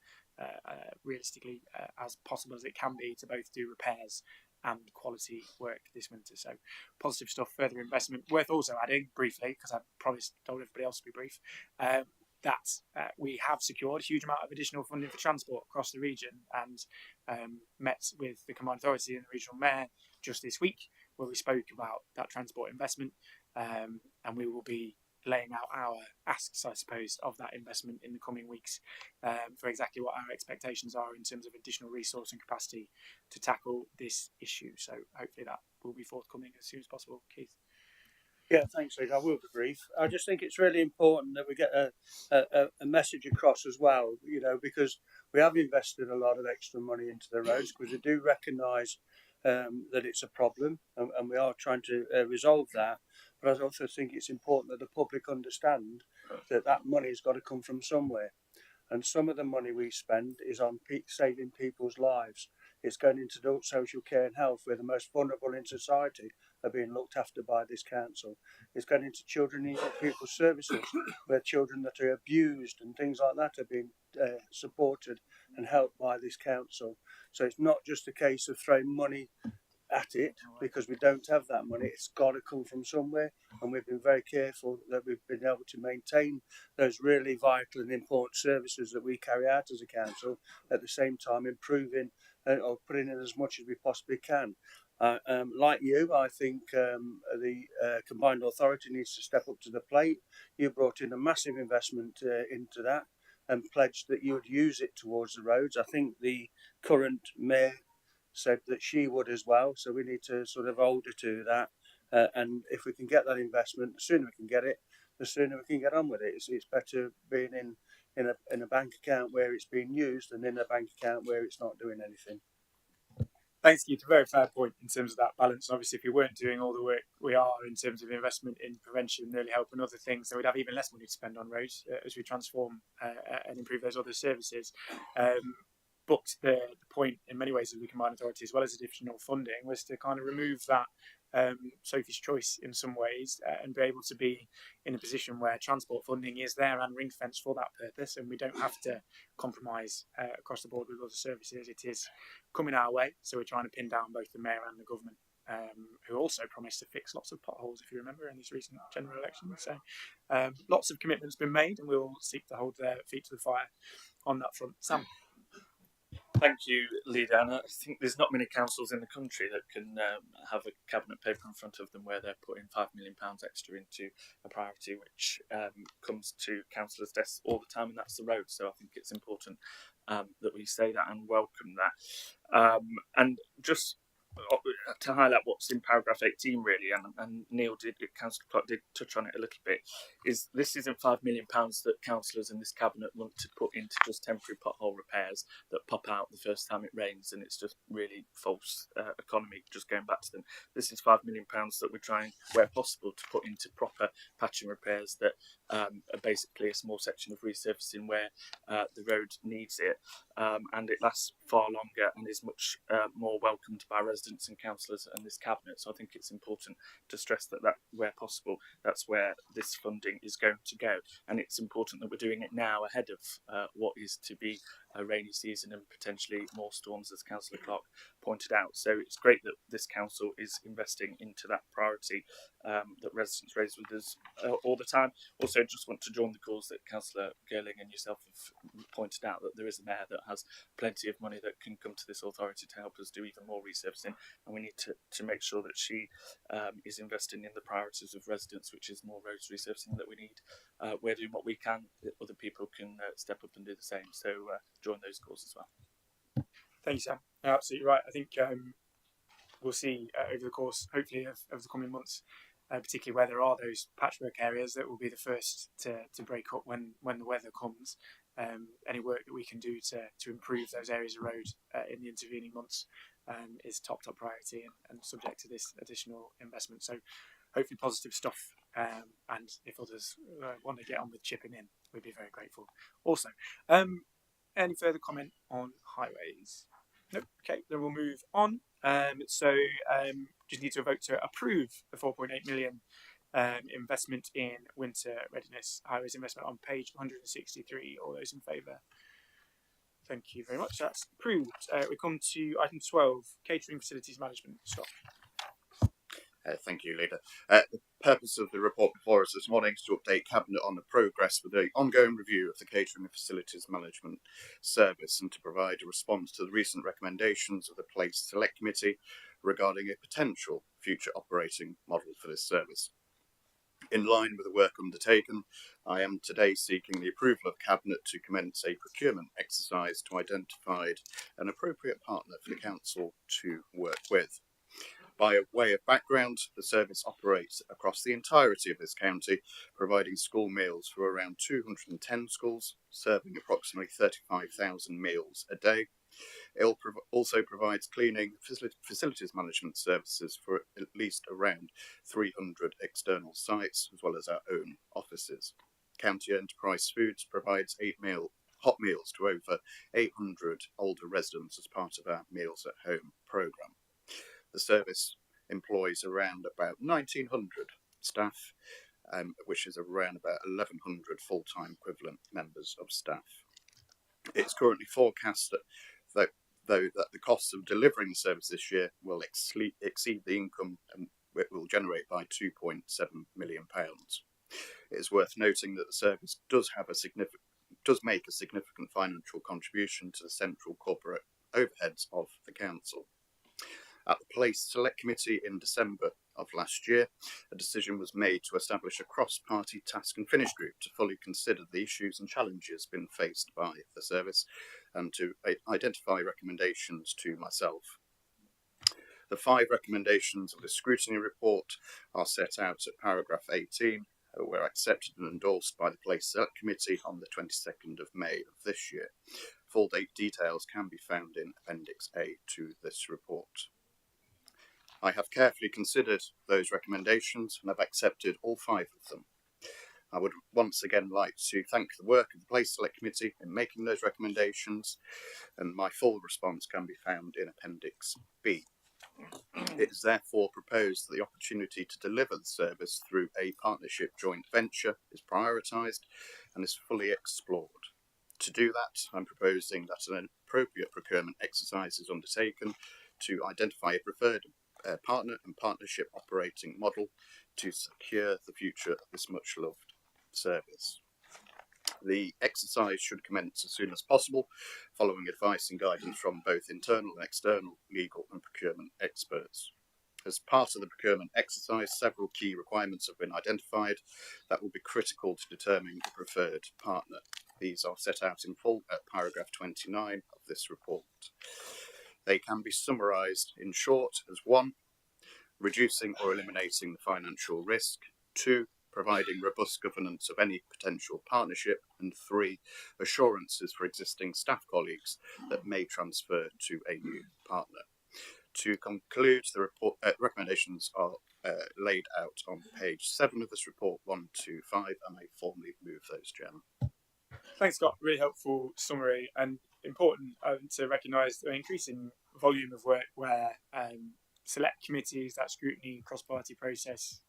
realistically as possible as it can be to both do repairs and quality work this winter. So positive stuff, further investment. Worth also adding briefly, because I told everybody else to be brief, that we have secured a huge amount of additional funding for transport across the region, and met with the Combined Authority and the Regional Mayor just this week, where we spoke about that transport investment, and we will be laying out our asks, I suppose, of that investment in the coming weeks for exactly what our expectations are in terms of additional resource and capacity to tackle this issue. So hopefully that will be forthcoming as soon as possible. Keith? Yeah, thanks, Lee. I will be brief. I just think it's really important that we get a message across as well, because we have invested a lot of extra money into the roads, because we do recognise that it's a problem, and we are trying to resolve that. But I also think it's important that the public understand that that money has got to come from somewhere. And some of the money we spend is on saving people's lives. It's going into adult social care and health, where the most vulnerable in society are being looked after by this council. It's going into children and young people's services, where children that are abused and things like that are being supported and helped by this council. So it's not just a case of throwing money at it, because we don't have that money. It's got to come from somewhere, and we've been very careful that we've been able to maintain those really vital and important services that we carry out as a council, at the same time improving or putting in as much as we possibly can. Like you, I think the Combined Authority needs to step up to the plate. You brought in a massive investment into that and pledged that you would use it towards the roads. I think the current mayor said that she would as well, so we need to sort of hold her to that, and if we can get that investment, the sooner we can get it, the sooner we can get on with it. It's better being in a bank account where it's being used than in a bank account where it's not doing anything. Thanks, Keith. A very fair point in terms of that balance. Obviously, if we weren't doing all the work we are in terms of investment in prevention, early help and other things, then we'd have even less money to spend on roads as we transform and improve those other services. But the point, in many ways, of the Combined Authority, as well as additional funding, was to kind of remove that Sophie's choice in some ways, and be able to be in a position where transport funding is there and ring fenced for that purpose, and we don't have to compromise across the board with other services. It is coming our way, so we're trying to pin down both the mayor and the government, who also promised to fix lots of potholes, if you remember, in this recent general election. So lots of commitments been made, and we'll seek to hold their feet to the fire on that front. Sam? Thank you, Leader. And I think there's not many councils in the country that can have a cabinet paper in front of them where they're putting £5 million extra into a priority which comes to councillors' desks all the time, and that's the road. So I think it's important that we say that and welcome that. And just to highlight what's in paragraph 18 really, and Neil Councillor Clark did touch on it a little bit, is this isn't £5 million that councillors in this cabinet want to put into just temporary pothole repairs that pop out the first time it rains, and it's just really false economy just going back to them. This is £5 million that we're trying, where possible, to put into proper patching repairs that are basically a small section of resurfacing where the road needs it, and it lasts far longer and is much more welcomed by residents and councillors and this cabinet. So I think it's important to stress that where possible, that's where this funding is going to go, and it's important that we're doing it now ahead of what is to be a rainy season and potentially more storms, as Councillor Clark pointed out. So it's great that this council is investing into that priority that residents raise with us all the time. Also, just want to join the calls that Councillor Girling and yourself have pointed out, that there is a mayor that has plenty of money that can come to this authority to help us do even more resurfacing, and we need to make sure that she is investing in the priorities of residents, which is more roads resurfacing that we need. We're doing what we can, other people can step up and do the same, so join those calls as well. Thank you, Sam. You're absolutely right. I think we'll see over the course, hopefully, of the coming months, particularly where there are those patchwork areas that will be the first to break up when the weather comes. Any work that we can do to improve those areas of road in the intervening months is top priority and subject to this additional investment. So hopefully positive stuff, and if others want to get on with chipping in, we'd be very grateful. Also, any further comment on highways? Nope. Okay, then we'll move on. Just need to vote to approve the 4.8 million investment in winter readiness highways investment on page 163. All those in favour? Thank you very much. That's approved. We come to item 12, catering facilities management stock. Thank you, Leader. The purpose of the report before us this morning is to update Cabinet on the progress with the ongoing review of the Catering and Facilities Management Service, and to provide a response to the recent recommendations of the Place Select Committee regarding a potential future operating model for this service. In line with the work undertaken, I am today seeking the approval of Cabinet to commence a procurement exercise to identify an appropriate partner for the Council to work with. By way of background, the service operates across the entirety of this county, providing school meals for around 210 schools, serving approximately 35,000 meals a day. It also provides cleaning facilities management services for at least around 300 external sites, as well as our own offices. County Enterprise Foods provides hot meals to over 800 older residents as part of our Meals at Home programme. The service employs around about 1,900 staff, which is around about 1,100 full-time equivalent members of staff. It's currently forecast that the costs of delivering the service this year will exceed the income it will generate by £2.7 million. It is worth noting that the service does make a significant financial contribution to the central corporate overheads of the council. At the Place Select Committee in December of last year, a decision was made to establish a cross-party task and finish group to fully consider the issues and challenges being faced by the service and to identify recommendations to myself. The 5 recommendations of the Scrutiny report are set out at paragraph 18, were accepted and endorsed by the Place Select Committee on the 22nd of May of this year. Full details can be found in Appendix A to this report. I have carefully considered those recommendations and have accepted all 5 of them. I would once again like to thank the work of the Place Select Committee in making those recommendations, and my full response can be found in Appendix B. It is therefore proposed that the opportunity to deliver the service through a partnership joint venture is prioritised and is fully explored. To do that, I'm proposing that an appropriate procurement exercise is undertaken to identify a preferred partner and partnership operating model to secure the future of this much loved service. The exercise should commence as soon as possible, following advice and guidance from both internal and external legal and procurement experts. As part of the procurement exercise, several key requirements have been identified that will be critical to determining the preferred partner. These are set out in full at paragraph 29 of this report. They can be summarised in short as 1, reducing or eliminating the financial risk, 2, providing robust governance of any potential partnership, and 3, assurances for existing staff colleagues that may transfer to a new partner. To conclude, the report recommendations are laid out on page 7 of this report, 1 to 5, and I formally move those, Chairman. Thanks, Scott. Really helpful summary, and important to recognise the increasing volume of work where select committees, that scrutiny cross-party process,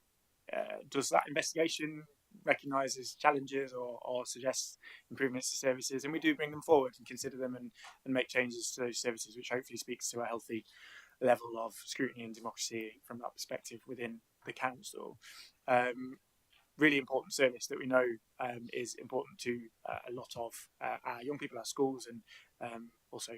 does that investigation recognises challenges or suggests improvements to services, and we do bring them forward and consider them and make changes to those services, which hopefully speaks to a healthy level of scrutiny and democracy from that perspective within the council. Really important service that we know is important to a lot of our young people, our schools, and also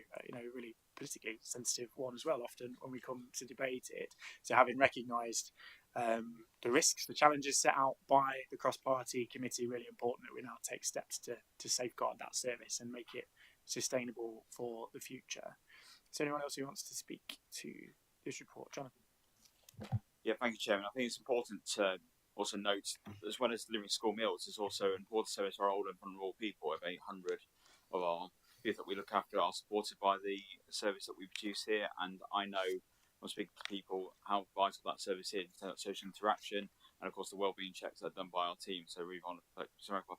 really politically sensitive one as well. Often when we come to debate it, so having recognised the risks, the challenges set out by the cross-party committee, really important that we now take steps to safeguard that service and make it sustainable for the future. Is there anyone else who wants to speak to this report? Jonathan? Yeah, thank you, Chairman. I think it's important to also note, as well as delivering school meals, there's also an important service for our older and vulnerable people. Over 800 of our youth that we look after are supported by the service that we produce here, and I know when speaking to people how vital that service is in terms of social interaction, and of course the wellbeing checks that are done by our team. So we want to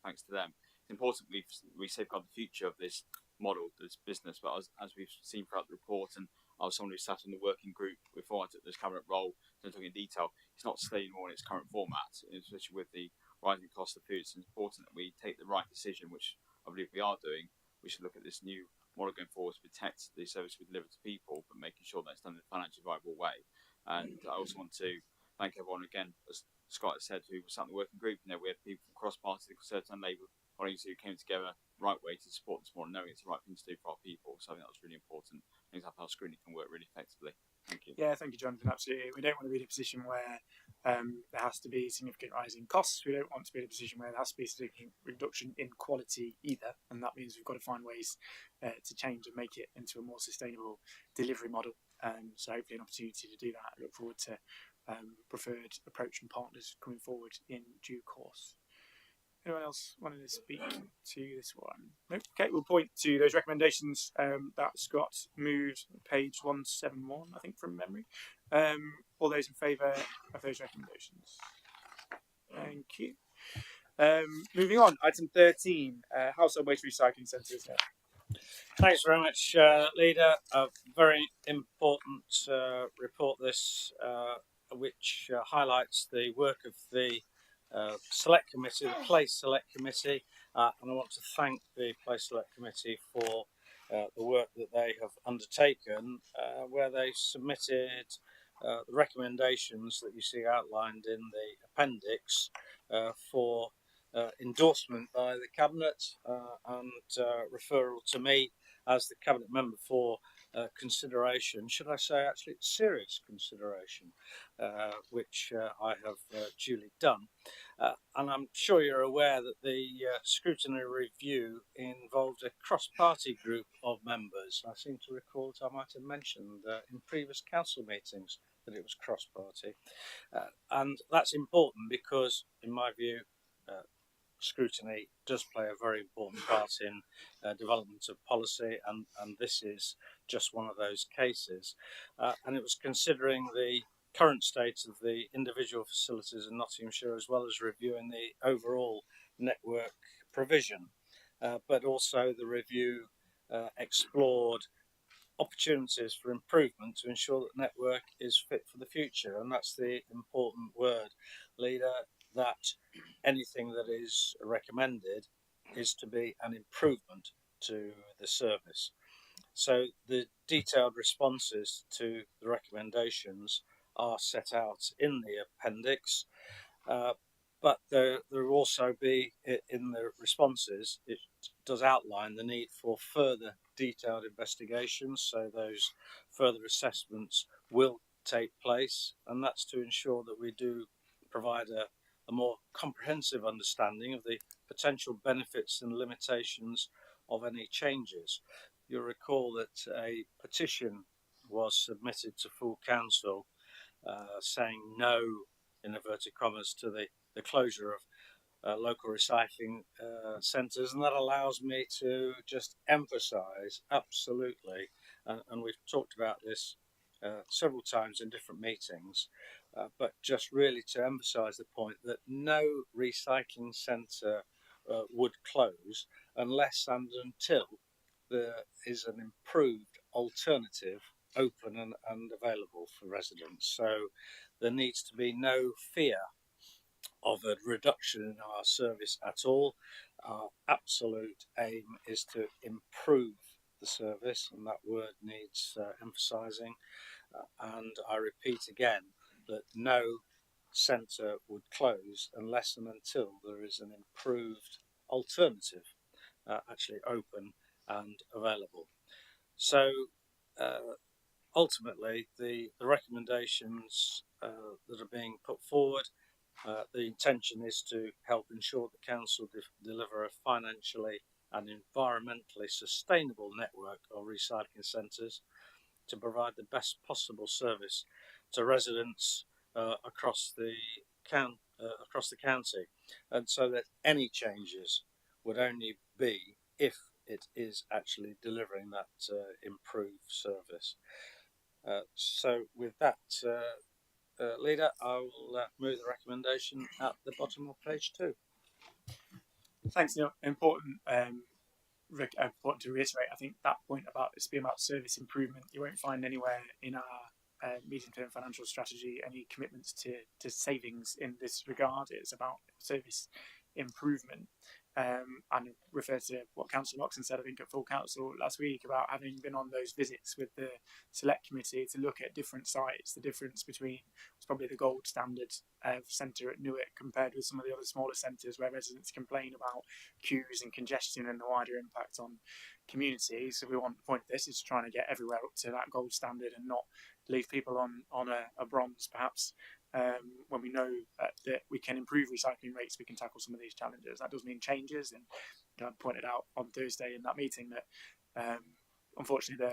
thanks to them. It's important we safeguard the future of this model, this business. But as we've seen throughout the report, and I was someone who sat in the working group before I took this cabinet role, so talking in detail, it's not sustainable in its current format, especially with the rising cost of food. So it's important that we take the right decision, which I believe we are doing. We should look at this new model going forward to protect the service we deliver to people, but making sure that it's done in a financially viable way. And I also want to thank everyone again, as Scott has said, who was sat in the working group. We had people from cross-party, the Conservative and Labour colleagues who came together the right way to support this model, knowing it's the right thing to do for our people. So I think that was really important. I think that's how Scrutiny can work really effectively. Thank you. Yeah, thank you, Jonathan. Absolutely. We don't want to be in a position where there has to be significant rise in costs. We don't want to be in a position where there has to be a significant reduction in quality either. And that means we've got to find ways to change and make it into a more sustainable delivery model. So hopefully an opportunity to do that. I look forward to preferred approach from partners coming forward in due course. Anyone else wanting to speak to this one? Nope. Okay, we'll point to those recommendations that Scott moved, page 171, I think, from memory. All those in favour of those recommendations? Thank you. Moving on, item 13, household waste recycling centres. Thanks very much, Leader. A very important report this, which highlights the work of the Select Committee, the Place Select Committee, and I want to thank the Place Select Committee for the work that they have undertaken, where they submitted the recommendations that you see outlined in the appendix for endorsement by the Cabinet and referral to me as the Cabinet member for consideration. Should I say, actually, serious consideration, which I have duly done. And I'm sure you're aware that the scrutiny review involved a cross-party group of members. I seem to recall that I might have mentioned in previous council meetings that it was cross-party. And that's important because, in my view, scrutiny does play a very important part in development of policy, and this is just one of those cases. And it was considering the current state of the individual facilities in Nottinghamshire, as well as reviewing the overall network provision. But also the review explored opportunities for improvement to ensure that the network is fit for the future. And that's the important word, Leader, that anything that is recommended is to be an improvement to the service. So the detailed responses to the recommendations are set out in the appendix, but there will also be in the responses, it does outline the need for further detailed investigations, so those further assessments will take place, and that's to ensure that we do provide a more comprehensive understanding of the potential benefits and limitations of any changes. You'll recall that a petition was submitted to full council saying no, in inverted commas, to the closure of local recycling centres, and that allows me to just emphasise absolutely, and we've talked about this several times in different meetings, but just really to emphasise the point that no recycling centre would close unless and until there is an improved alternative open and available for residents. So there needs to be no fear of a reduction in our service at all. Our absolute aim is to improve the service, and that word needs emphasising. And I repeat again that no centre would close unless and until there is an improved alternative actually open and available. So ultimately, the recommendations that are being put forward, the intention is to help ensure the council deliver a financially and environmentally sustainable network of recycling centres to provide the best possible service to residents across the county, and so that any changes would only be if it is actually delivering that improved service. So with that, Leader, I will move the recommendation at the bottom of page 2. Thanks, Neil. Important to reiterate, I think that point about this being about service improvement, you won't find anywhere in our medium-term financial strategy any commitments to savings in this regard. It's about service improvement. And refer to what Councillor Moxon said, I think, at full council last week about having been on those visits with the select committee to look at different sites, the difference between it's probably the gold standard centre at Newark compared with some of the other smaller centres where residents complain about queues and congestion and the wider impact on communities. So we want the point of this is trying to get everywhere up to that gold standard and not leave people on a bronze perhaps. When we know that we can improve recycling rates, we can tackle some of these challenges. That does mean changes, and I pointed out on Thursday in that meeting that unfortunately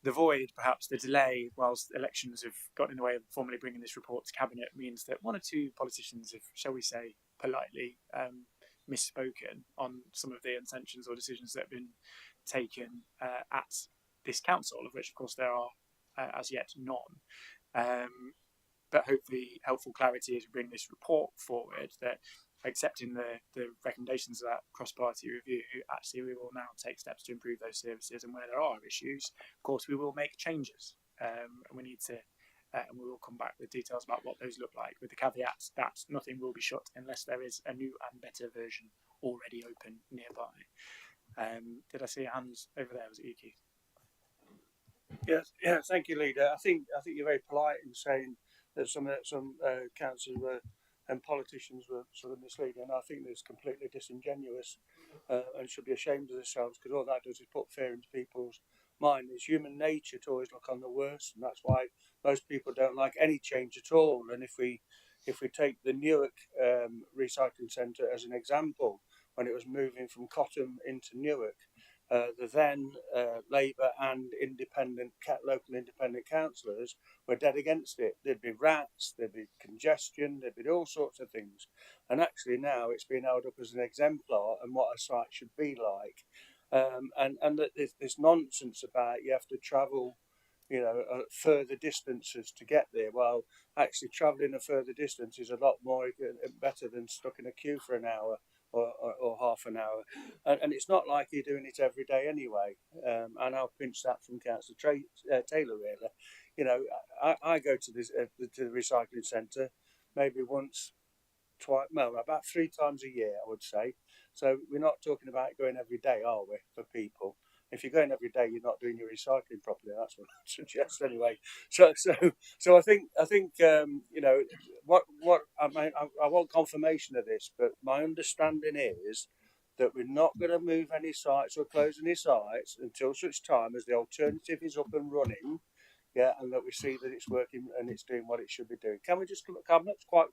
the void, perhaps the delay, whilst elections have gotten in the way of formally bringing this report to cabinet, means that one or two politicians have, shall we say, politely misspoken on some of the intentions or decisions that have been taken at this council, of which, of course, there are as yet none. But hopefully helpful clarity as we bring this report forward, that accepting the recommendations of that cross-party review, actually we will now take steps to improve those services, and where there are issues, of course, we will make changes. And we need to, and we will come back with details about what those look like, with the caveat that nothing will be shut unless there is a new and better version already open nearby. Did I see a hand over there? Was it you, Keith? Yes, yeah. Thank you, Leader. I think you're very polite in saying that some councillors were and politicians were sort of misleading. I think that's completely disingenuous and should be ashamed of themselves, because all that does is put fear into people's mind. It's human nature to always look on the worst, and that's why most people don't like any change at all. And if we take the Newark recycling centre as an example, when it was moving from Cottam into Newark, the then Labour and local independent councillors were dead against it. There'd be rats, there'd be congestion, there'd be all sorts of things. And actually now it's been held up as an exemplar and what a site should be like. And that there's nonsense about you have to travel, further distances to get there. Well, actually travelling a further distance is a lot more better than stuck in a queue for an hour. Or half an hour, and it's not like you're doing it every day anyway. And I'll pinch that from Councillor Taylor. Really, I go to the recycling centre maybe once, twice, well, about 3 times a year, I would say. So we're not talking about going every day, are we? For people, if you're going every day, you're not doing your recycling properly. That's what I suggest anyway. So I think what I mean, I want confirmation of this, but my understanding is that we're not going to move any sites or close any sites until such time as the alternative is up and running. Yeah, and that we see that it's working and it's doing what it should be doing. Can we just? I'm not quite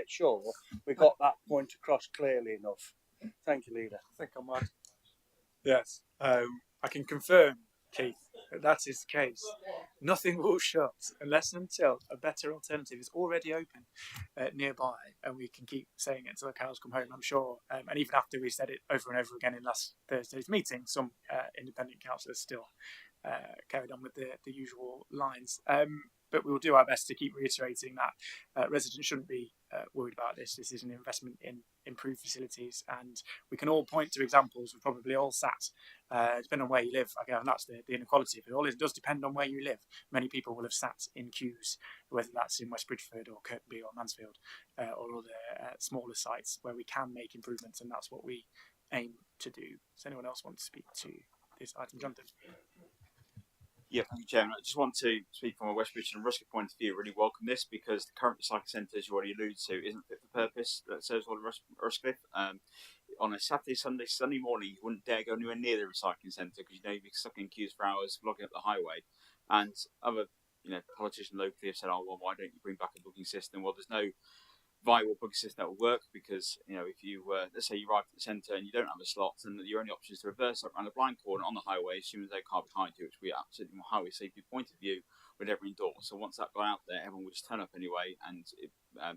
sure we got that point across clearly enough. Thank you, Leader. I think I might. Yes, I can confirm, Keith, that is the case. Nothing will shut unless and until a better alternative is already open nearby, and we can keep saying it until the cows come home, I'm sure. And even after we said it over and over again in last Thursday's meeting, some independent councillors still carried on with the usual lines. but we will do our best to keep reiterating that residents shouldn't be worried about this. This is an investment in improved facilities, and we can all point to examples. We've probably all sat, depending on where you live, again, that's the inequality of it all. It does depend on where you live. Many people will have sat in queues, whether that's in West Bridgeford or Kirkby or Mansfield or other smaller sites where we can make improvements, and that's what we aim to do. Does anyone else want to speak to this item, Jonathan? Yeah, thank you, Chairman. I just want to speak from a West Bridgeford and Ruskell point of view. Really welcome this because the current recycling centre, as you already alluded to, isn't fit for purpose. That serves all of Ruskell. On a Saturday, Sunday morning, you wouldn't dare go anywhere near the recycling centre because you know you'd be stuck in queues for hours, blocking up the highway. And other, politicians locally have said, "Oh, well, why don't you bring back a booking system?" Well, there's no viable booking system that will work because if you let's say you arrive at the centre and you don't have a slot, and your only option is to reverse up around a blind corner on the highway, assuming there's no car behind you, which we absolutely from a highway safety point of view would never endorse. So once that got out there, everyone would just turn up anyway, and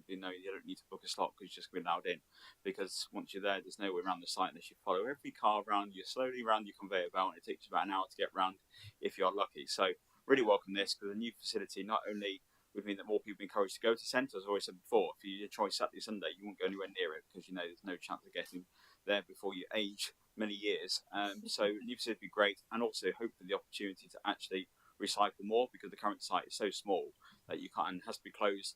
you don't need to book a slot because you're just going to be allowed in. Because once you're there, there's no way around the site unless you follow every car around you slowly around your conveyor belt, and it takes you about an hour to get round if you're lucky. So really welcome this because the new facility not only would mean that more people are encouraged to go to centre. As I always said before, if you try Saturday, Sunday, you won't go anywhere near it because there's no chance of getting there before you age many years. So new facility would be great, and also hopefully the opportunity to actually recycle more because the current site is so small that you can't, and has to be closed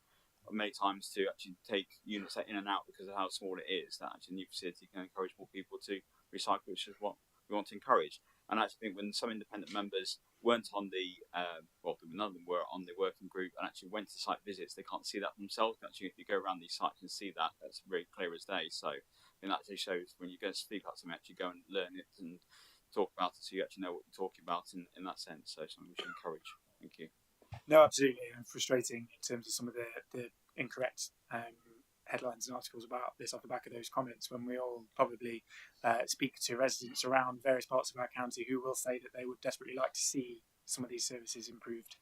many times to actually take units in and out because of how small it is. That actually new facility can encourage more people to recycle, which is what we want to encourage. And I actually think when some independent members weren't on none of them were on the working group and actually went to site visits, they can't see that themselves. Actually, if you go around these sites and see that, that's very clear as day. So that actually shows when you go and speak about something, actually go and learn it and talk about it so you actually know what you're talking about in that sense. So something we should encourage. Thank you. No, absolutely. And frustrating in terms of some of the incorrect headlines and articles about this off the back of those comments, when we all probably speak to residents around various parts of our county who will say that they would desperately like to see some of these services improved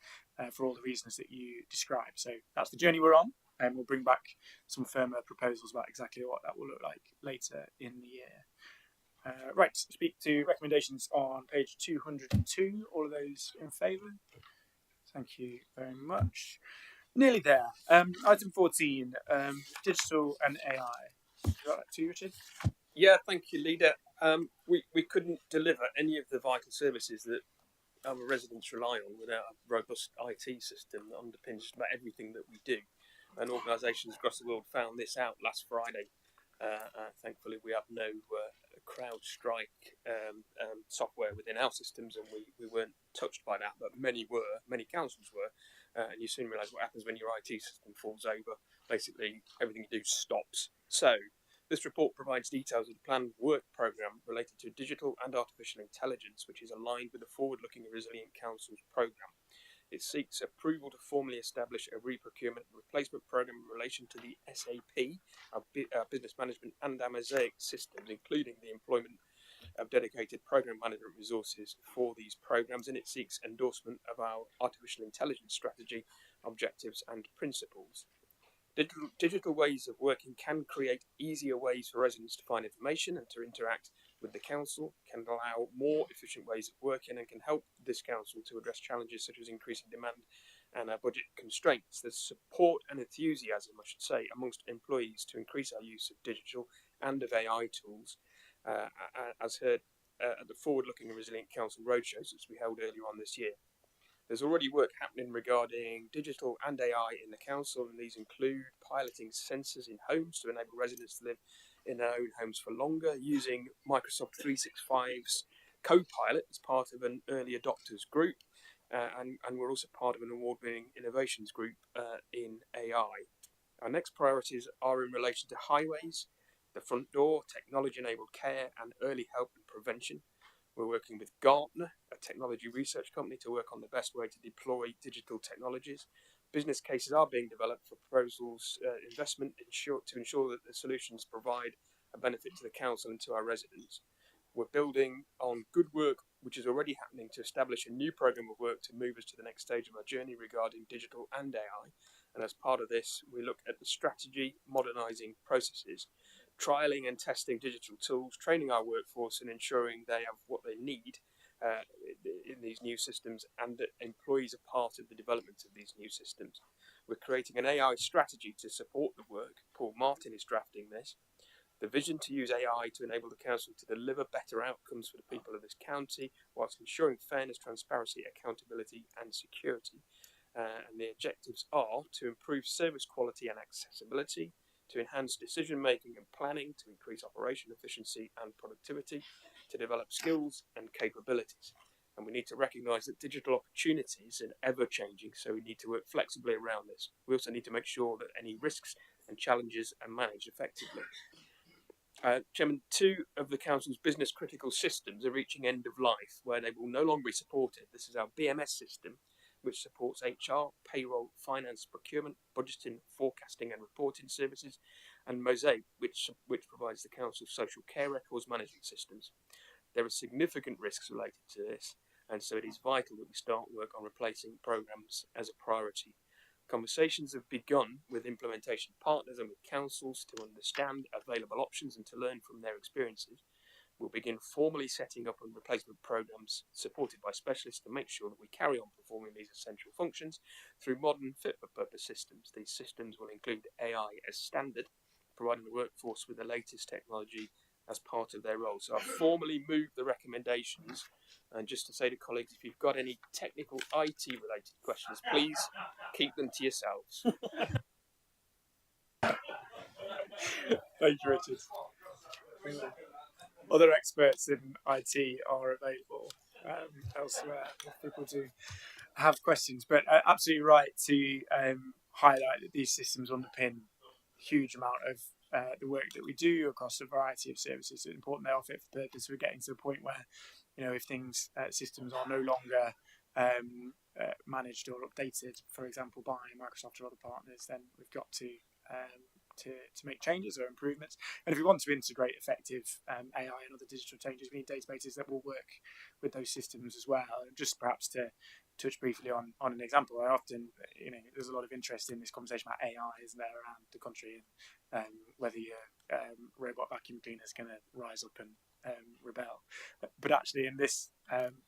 for all the reasons that you described. So that's the journey we're on, and we'll bring back some firmer proposals about exactly what that will look like later in the year. Right, speak to recommendations on page 202. All of those in favour? Thank you very much. Nearly there. Item 14, digital and AI. You got that too, Richard? Yeah, thank you, Leader. We couldn't deliver any of the vital services that our residents rely on without a robust IT system that underpins just about everything that we do. And organisations across the world found this out last Friday. Thankfully, we have no CrowdStrike software within our systems, and we weren't touched by that, but many councils were. And you soon realise what happens when your IT system falls over. Basically, everything you do stops. So, this report provides details of the planned work programme related to digital and artificial intelligence, which is aligned with the Forward-Looking and Resilient Councils programme. It seeks approval to formally establish a reprocurement and replacement programme in relation to the SAP, our business management and our Mosaic systems, including the employment of dedicated programme management resources for these programmes, and it seeks endorsement of our artificial intelligence strategy, objectives and principles. Digital ways of working can create easier ways for residents to find information and to interact with the council, can allow more efficient ways of working, and can help this council to address challenges such as increasing demand and budget constraints. There's support and enthusiasm, I should say, amongst employees to increase our use of digital and of AI tools, as heard at the Forward-Looking and Resilient Council roadshows which we held earlier on this year. There's already work happening regarding digital and AI in the council, and these include piloting sensors in homes to enable residents to live in their own homes for longer, using Microsoft 365's Copilot as part of an early adopters group, and we're also part of an award-winning innovations group in AI. Our next priorities are in relation to highways, the front door, technology-enabled care, and early help and prevention. We're working with Gartner, a technology research company, to work on the best way to deploy digital technologies. Business cases are being developed for proposals, investment to ensure that the solutions provide a benefit to the council and to our residents. We're building on good work which is already happening to establish a new programme of work to move us to the next stage of our journey regarding digital and AI. And as part of this, we look at the strategy, modernising processes, trialling and testing digital tools, training our workforce and ensuring they have what they need in these new systems and that employees are part of the development of these new systems. We're creating an AI strategy to support the work. Paul Martin is drafting this. The vision to use AI to enable the council to deliver better outcomes for the people of this county whilst ensuring fairness, transparency, accountability and security. And the objectives are to improve service quality and accessibility, to enhance decision making and planning, to increase operation efficiency and productivity, to develop skills and capabilities. And we need to recognise that digital opportunities are ever changing, so we need to work flexibly around this. We also need to make sure that any risks and challenges are managed effectively. Chairman, 2 of the Council's business critical systems are reaching end of life, where they will no longer be supported. This is our BMS system, which supports HR, payroll, finance, procurement, budgeting, forecasting and reporting services, and Mosaic, which provides the Council's social care records management systems. There are significant risks related to this, and so it is vital that we start work on replacing programmes as a priority. Conversations have begun with implementation partners and with councils to understand available options and to learn from their experiences. We'll begin formally setting up on replacement programmes supported by specialists to make sure that we carry on performing these essential functions through modern fit-for-purpose systems. These systems will include AI as standard, providing the workforce with the latest technology as part of their role. So I've formally moved the recommendations. And just to say to colleagues, if you've got any technical IT related questions, please keep them to yourselves. Thank you, Richard. Other experts in IT are available elsewhere if people do have questions. But absolutely right to highlight that these systems underpin a huge amount of the work that we do across a variety of services. It's important they are fit for purpose. We're getting to the point where, if things systems are no longer managed or updated, for example, by Microsoft or other partners, then we've got to make changes or improvements. And if we want to integrate effective AI and other digital changes, we need databases that will work with those systems as well. And just perhaps to touch briefly on an example, I often, there's a lot of interest in this conversation about AI, isn't there, around the country, and whether your robot vacuum cleaner is going to rise up and rebel. But actually in this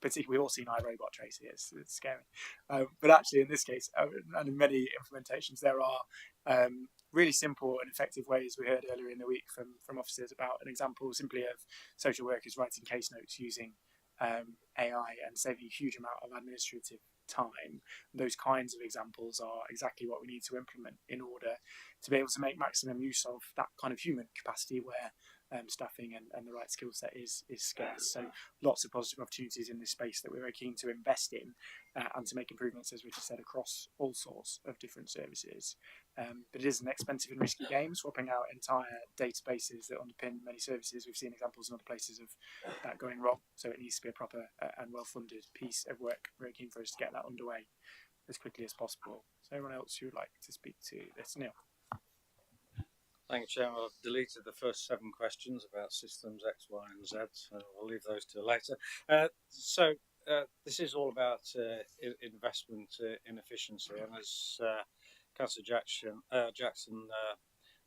particularly, we've all seen iRobot, Tracy, it's scary. But actually in this case, and in many implementations, there are really simple and effective ways. We heard earlier in the week from officers about an example simply of social workers writing case notes using AI and saving a huge amount of administrative time. Those kinds of examples are exactly what we need to implement in order to be able to make maximum use of that kind of human capacity where staffing and the right skill set is scarce. So lots of positive opportunities in this space that we're very keen to invest in and to make improvements, as Richard said, across all sorts of different services. But it is an expensive and risky game, swapping out entire databases that underpin many services. We've seen examples in other places of that going wrong. So it needs to be a proper and well-funded piece of work. Very keen for us to get that underway as quickly as possible. So anyone else who would like to speak to this? Neil. Thank you, Chairman. I've deleted the first 7 questions about systems X, Y, and Z, so I'll leave those till later. This is all about investment in efficiency, and as Councillor Jackson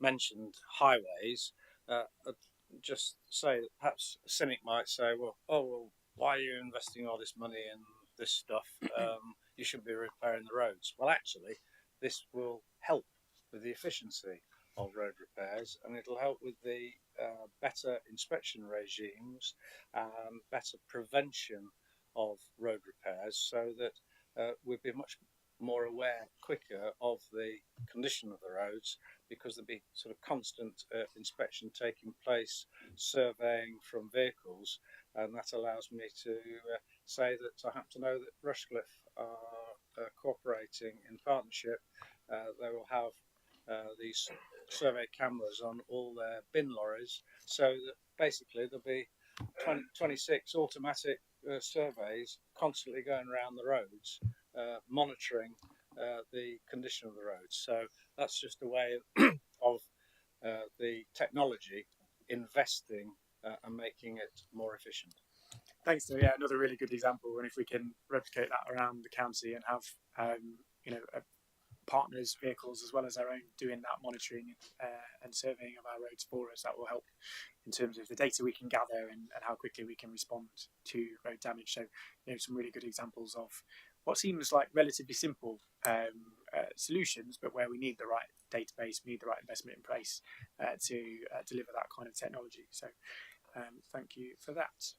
mentioned highways, I'd just say that perhaps a cynic might say, well, why are you investing all this money in this stuff? You should be repairing the roads. Well, actually, this will help with the efficiency of road repairs, and it'll help with the better inspection regimes and better prevention of road repairs, so that we'll be much more aware quicker of the condition of the roads, because there'll be sort of constant inspection taking place, surveying from vehicles, and that allows me to say that I happen to know that Rushcliffe are cooperating in partnership. They will have these survey cameras on all their bin lorries, so that basically there'll be 26 automatic surveys constantly going around the roads, monitoring the condition of the roads. So that's just a way of the technology investing and making it more efficient. Thanks, Neil. Yeah, another really good example. And if we can replicate that around the county and have partners' vehicles as well as our own doing that monitoring and surveying of our roads for us. That will help in terms of the data we can gather and how quickly we can respond to road damage. So, some really good examples of what seems like relatively simple solutions, but where we need the right database, we need the right investment in place to deliver that kind of technology. So, thank you for that.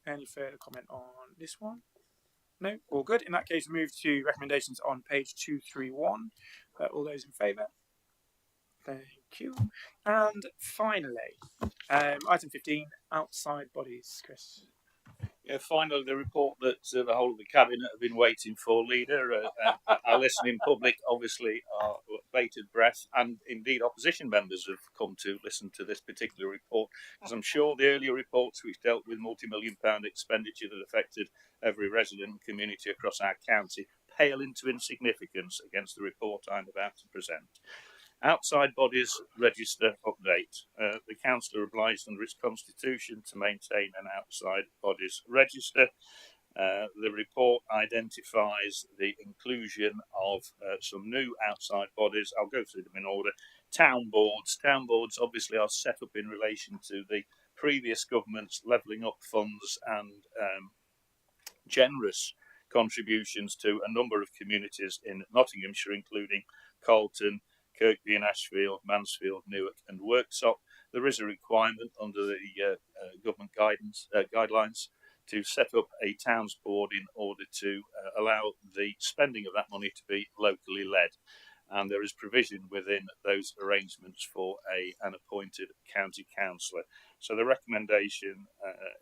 Any further comment on this one? No, all good. In that case, move to recommendations on page 231. All those in favour? Thank you. And finally, item 15, outside bodies. Chris. Yeah, finally, the report that the whole of the cabinet have been waiting for, leader. Our listening public obviously are bated breath, and indeed opposition members have come to listen to this particular report, because I'm sure the earlier reports which dealt with multi-million-pound expenditure that affected every resident and community across our county pale into insignificance against the report I'm about to present. Outside bodies register update. The council are obliged under its constitution to maintain an outside bodies register. The report identifies the inclusion of some new outside bodies. I'll go through them in order. Town boards. Town boards obviously are set up in relation to the previous government's levelling up funds and generous contributions to a number of communities in Nottinghamshire, including Carlton, Kirkby and Ashfield, Mansfield, Newark and Worksop. There is a requirement under the government guidelines to set up a towns board in order to allow the spending of that money to be locally led. And there is provision within those arrangements for an appointed county councillor. So the recommendation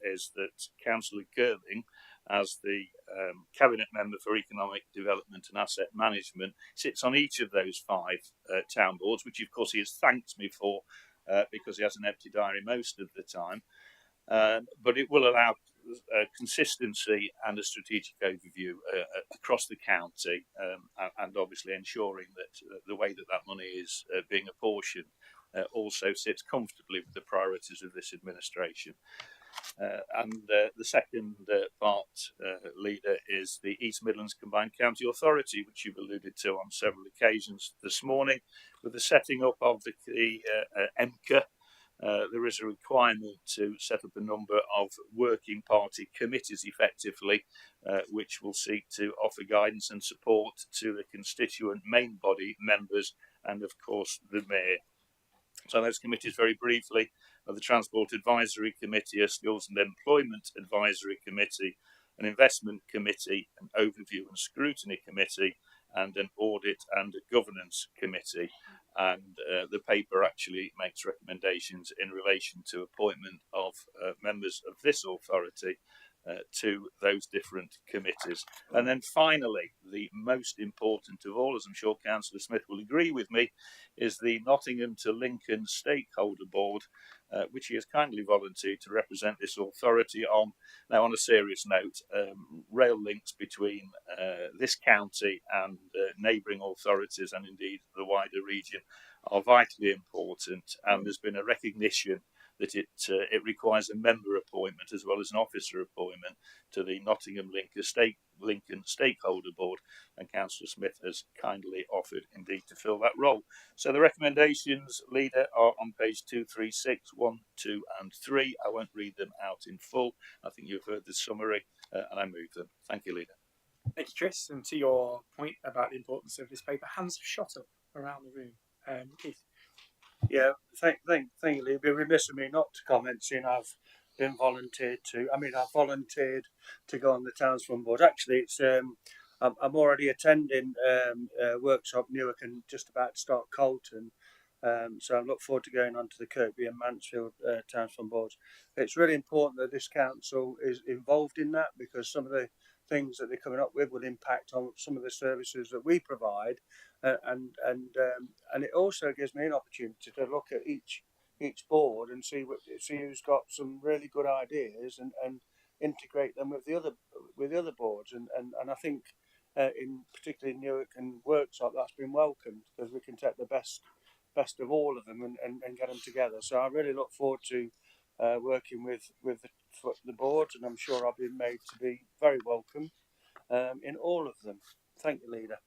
is that Councillor Girling, as the Cabinet Member for Economic Development and Asset Management, sits on each of those 5 town boards, which of course he has thanked me for because he has an empty diary most of the time. But it will allow consistency and a strategic overview across the county, and obviously ensuring that the way that money is being apportioned also sits comfortably with the priorities of this administration. And the second part, leader, is the East Midlands Combined County Authority, which you've alluded to on several occasions this morning. With the setting up of the EMCA, there is a requirement to set up a number of working party committees effectively, which will seek to offer guidance and support to the constituent main body members and of course the mayor. So those committees, very briefly, are the Transport Advisory Committee, a Skills and Employment Advisory Committee, an Investment Committee, an Overview and Scrutiny Committee, and an Audit and Governance Committee. And the paper actually makes recommendations in relation to appointment of members of this authority to those different committees. And then finally, the most important of all, as I'm sure Councillor Smith will agree with me, is the Nottingham to Lincoln Stakeholder Board, which he has kindly volunteered to represent this authority on. Now, on a serious note, rail links between this county and neighbouring authorities and indeed the wider region are vitally important, and there's been a recognition that it requires a member appointment as well as an officer appointment to the Nottingham Lincoln Stakeholder Board, and Councillor Smith has kindly offered indeed to fill that role. So the recommendations, leader, are on page 236, 1, 2 and 3. I won't read them out in full. I think you've heard the summary and I move them. Thank you, leader. Thank you, Tris. And to your point about the importance of this paper, hands have shot up around the room. Keith. Yeah, thank you, Lee. It'd be remiss of me not to comment, seeing I've been volunteered to. I mean, I've volunteered to go on the Towns Fund Board. Actually, it's I'm already attending workshop Newark and just about to start Colton. So I look forward to going on to the Kirkby and Mansfield Towns Fund Boards. It's really important that this council is involved in that, because some of the things that they're coming up with will impact on some of the services that we provide, and it also gives me an opportunity to look at each board and see who's got some really good ideas and integrate them with the other boards, and I think in particularly Newark and Worksop that's been welcomed, because we can take the best of all of them and get them together. So I really look forward to working with the boards, and I'm sure I'll be made to be very welcome in all of them. Thank you, leader.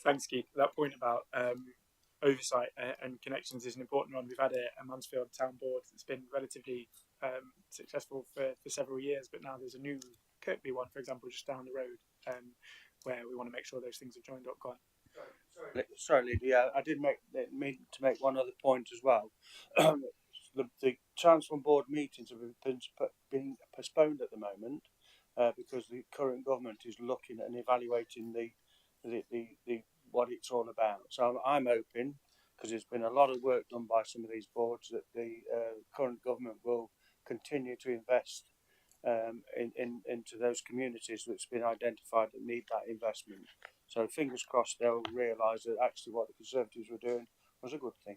Thanks, Keith. That point about oversight and connections is an important one. We've had a Mansfield Town Board that's been relatively successful for several years, but now there's a new Kirkby one, for example, just down the road, where we want to make sure those things are joined up. Gone. Sorry, Lydia. I did mean to make one other point as well. The Transport Board meetings have been postponed at the moment because the current government is looking and evaluating the what it's all about. So I'm hoping, because there's been a lot of work done by some of these boards, that the current government will continue to invest into those communities that's been identified that need that investment. So fingers crossed they'll realise that actually what the Conservatives were doing was a good thing.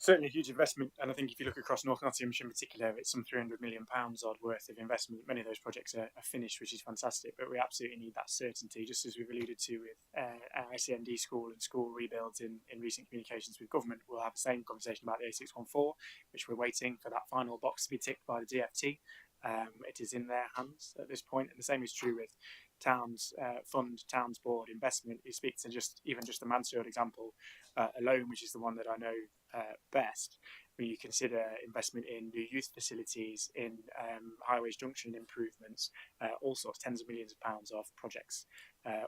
Certainly a huge investment, and I think if you look across North Nottinghamshire in particular, it's some £300 million odd worth of investment. Many of those projects are finished, which is fantastic, but we absolutely need that certainty, just as we've alluded to with our ICND school and school rebuilds in recent communications with government. We'll have the same conversation about the A614, which we're waiting for that final box to be ticked by the DFT. It is in their hands at this point, and the same is true with Towns Fund, Towns Board investment. You speak to just the Mansfield example alone, which is the one that I know best. When you consider investment in new youth facilities, in highways junction improvements, all sorts, tens of millions of pounds of projects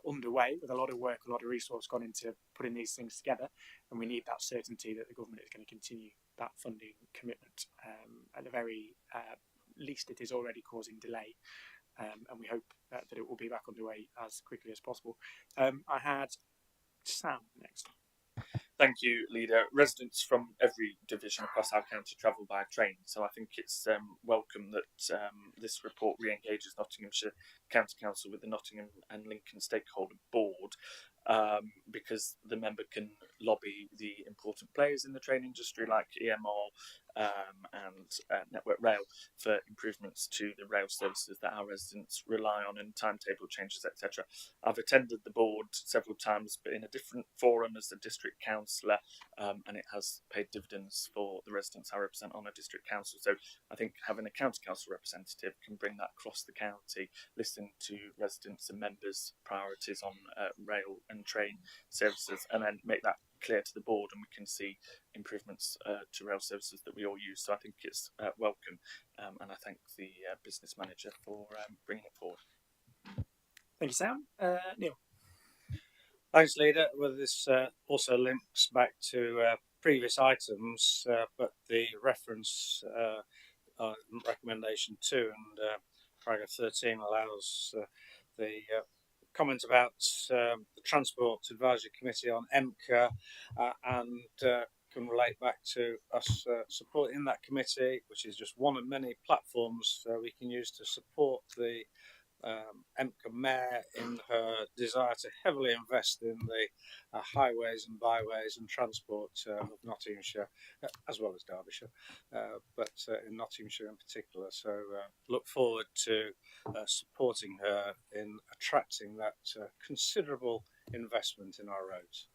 underway, with a lot of work, a lot of resource gone into putting these things together, and we need that certainty that the government is going to continue that funding commitment. At the very least, it is already causing delay. And we hope that it will be back underway as quickly as possible. I had Sam next. Thank you, Leader. Residents from every division across our county travel by train, so I think it's welcome that this report re-engages Nottinghamshire County Council with the Nottingham and Lincoln Stakeholder Board, because the member can lobby the important players in the train industry like EMR and Network Rail for improvements to the rail services that our residents rely on, and timetable changes, etc. I've attended the board several times, but in a different forum as a district councillor, and it has paid dividends for the residents I represent on a district council. So I think having a county council representative can bring that across the county, listen to residents and members' priorities on rail and train services, and then make that clear to the board, and we can see improvements to rail services that we all use. So I think it's welcome, and I thank the business manager for bringing it forward. Thank you, Sam. Neil. Thanks, Leader. Well, this also links back to previous items, but the reference recommendation 2 and paragraph 13 allows the comment about the Transport Advisory Committee on MCA and can relate back to us supporting that committee, which is just one of many platforms we can use to support the MCA Mayor in her desire to heavily invest in the highways and byways and transport of Nottinghamshire, as well as Derbyshire, but in Nottinghamshire in particular. So look forward to supporting her in attracting that considerable investment in our roads.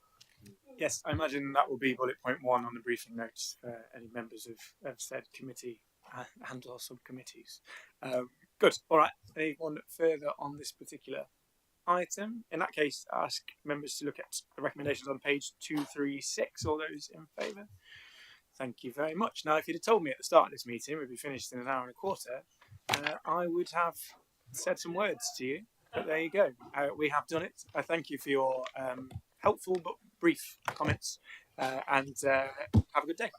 Yes, I imagine that will be bullet point 1 on the briefing notes for any members of said committee and or subcommittees. Good. All right. Anyone further on this particular item? In that case, ask members to look at the recommendations on page 236. All those in favour? Thank you very much. Now, if you'd have told me at the start of this meeting we'd be finished in an hour and a quarter, I would have said some words to you. But there you go. We have done it. I thank you for your helpful but brief comments, and have a good day.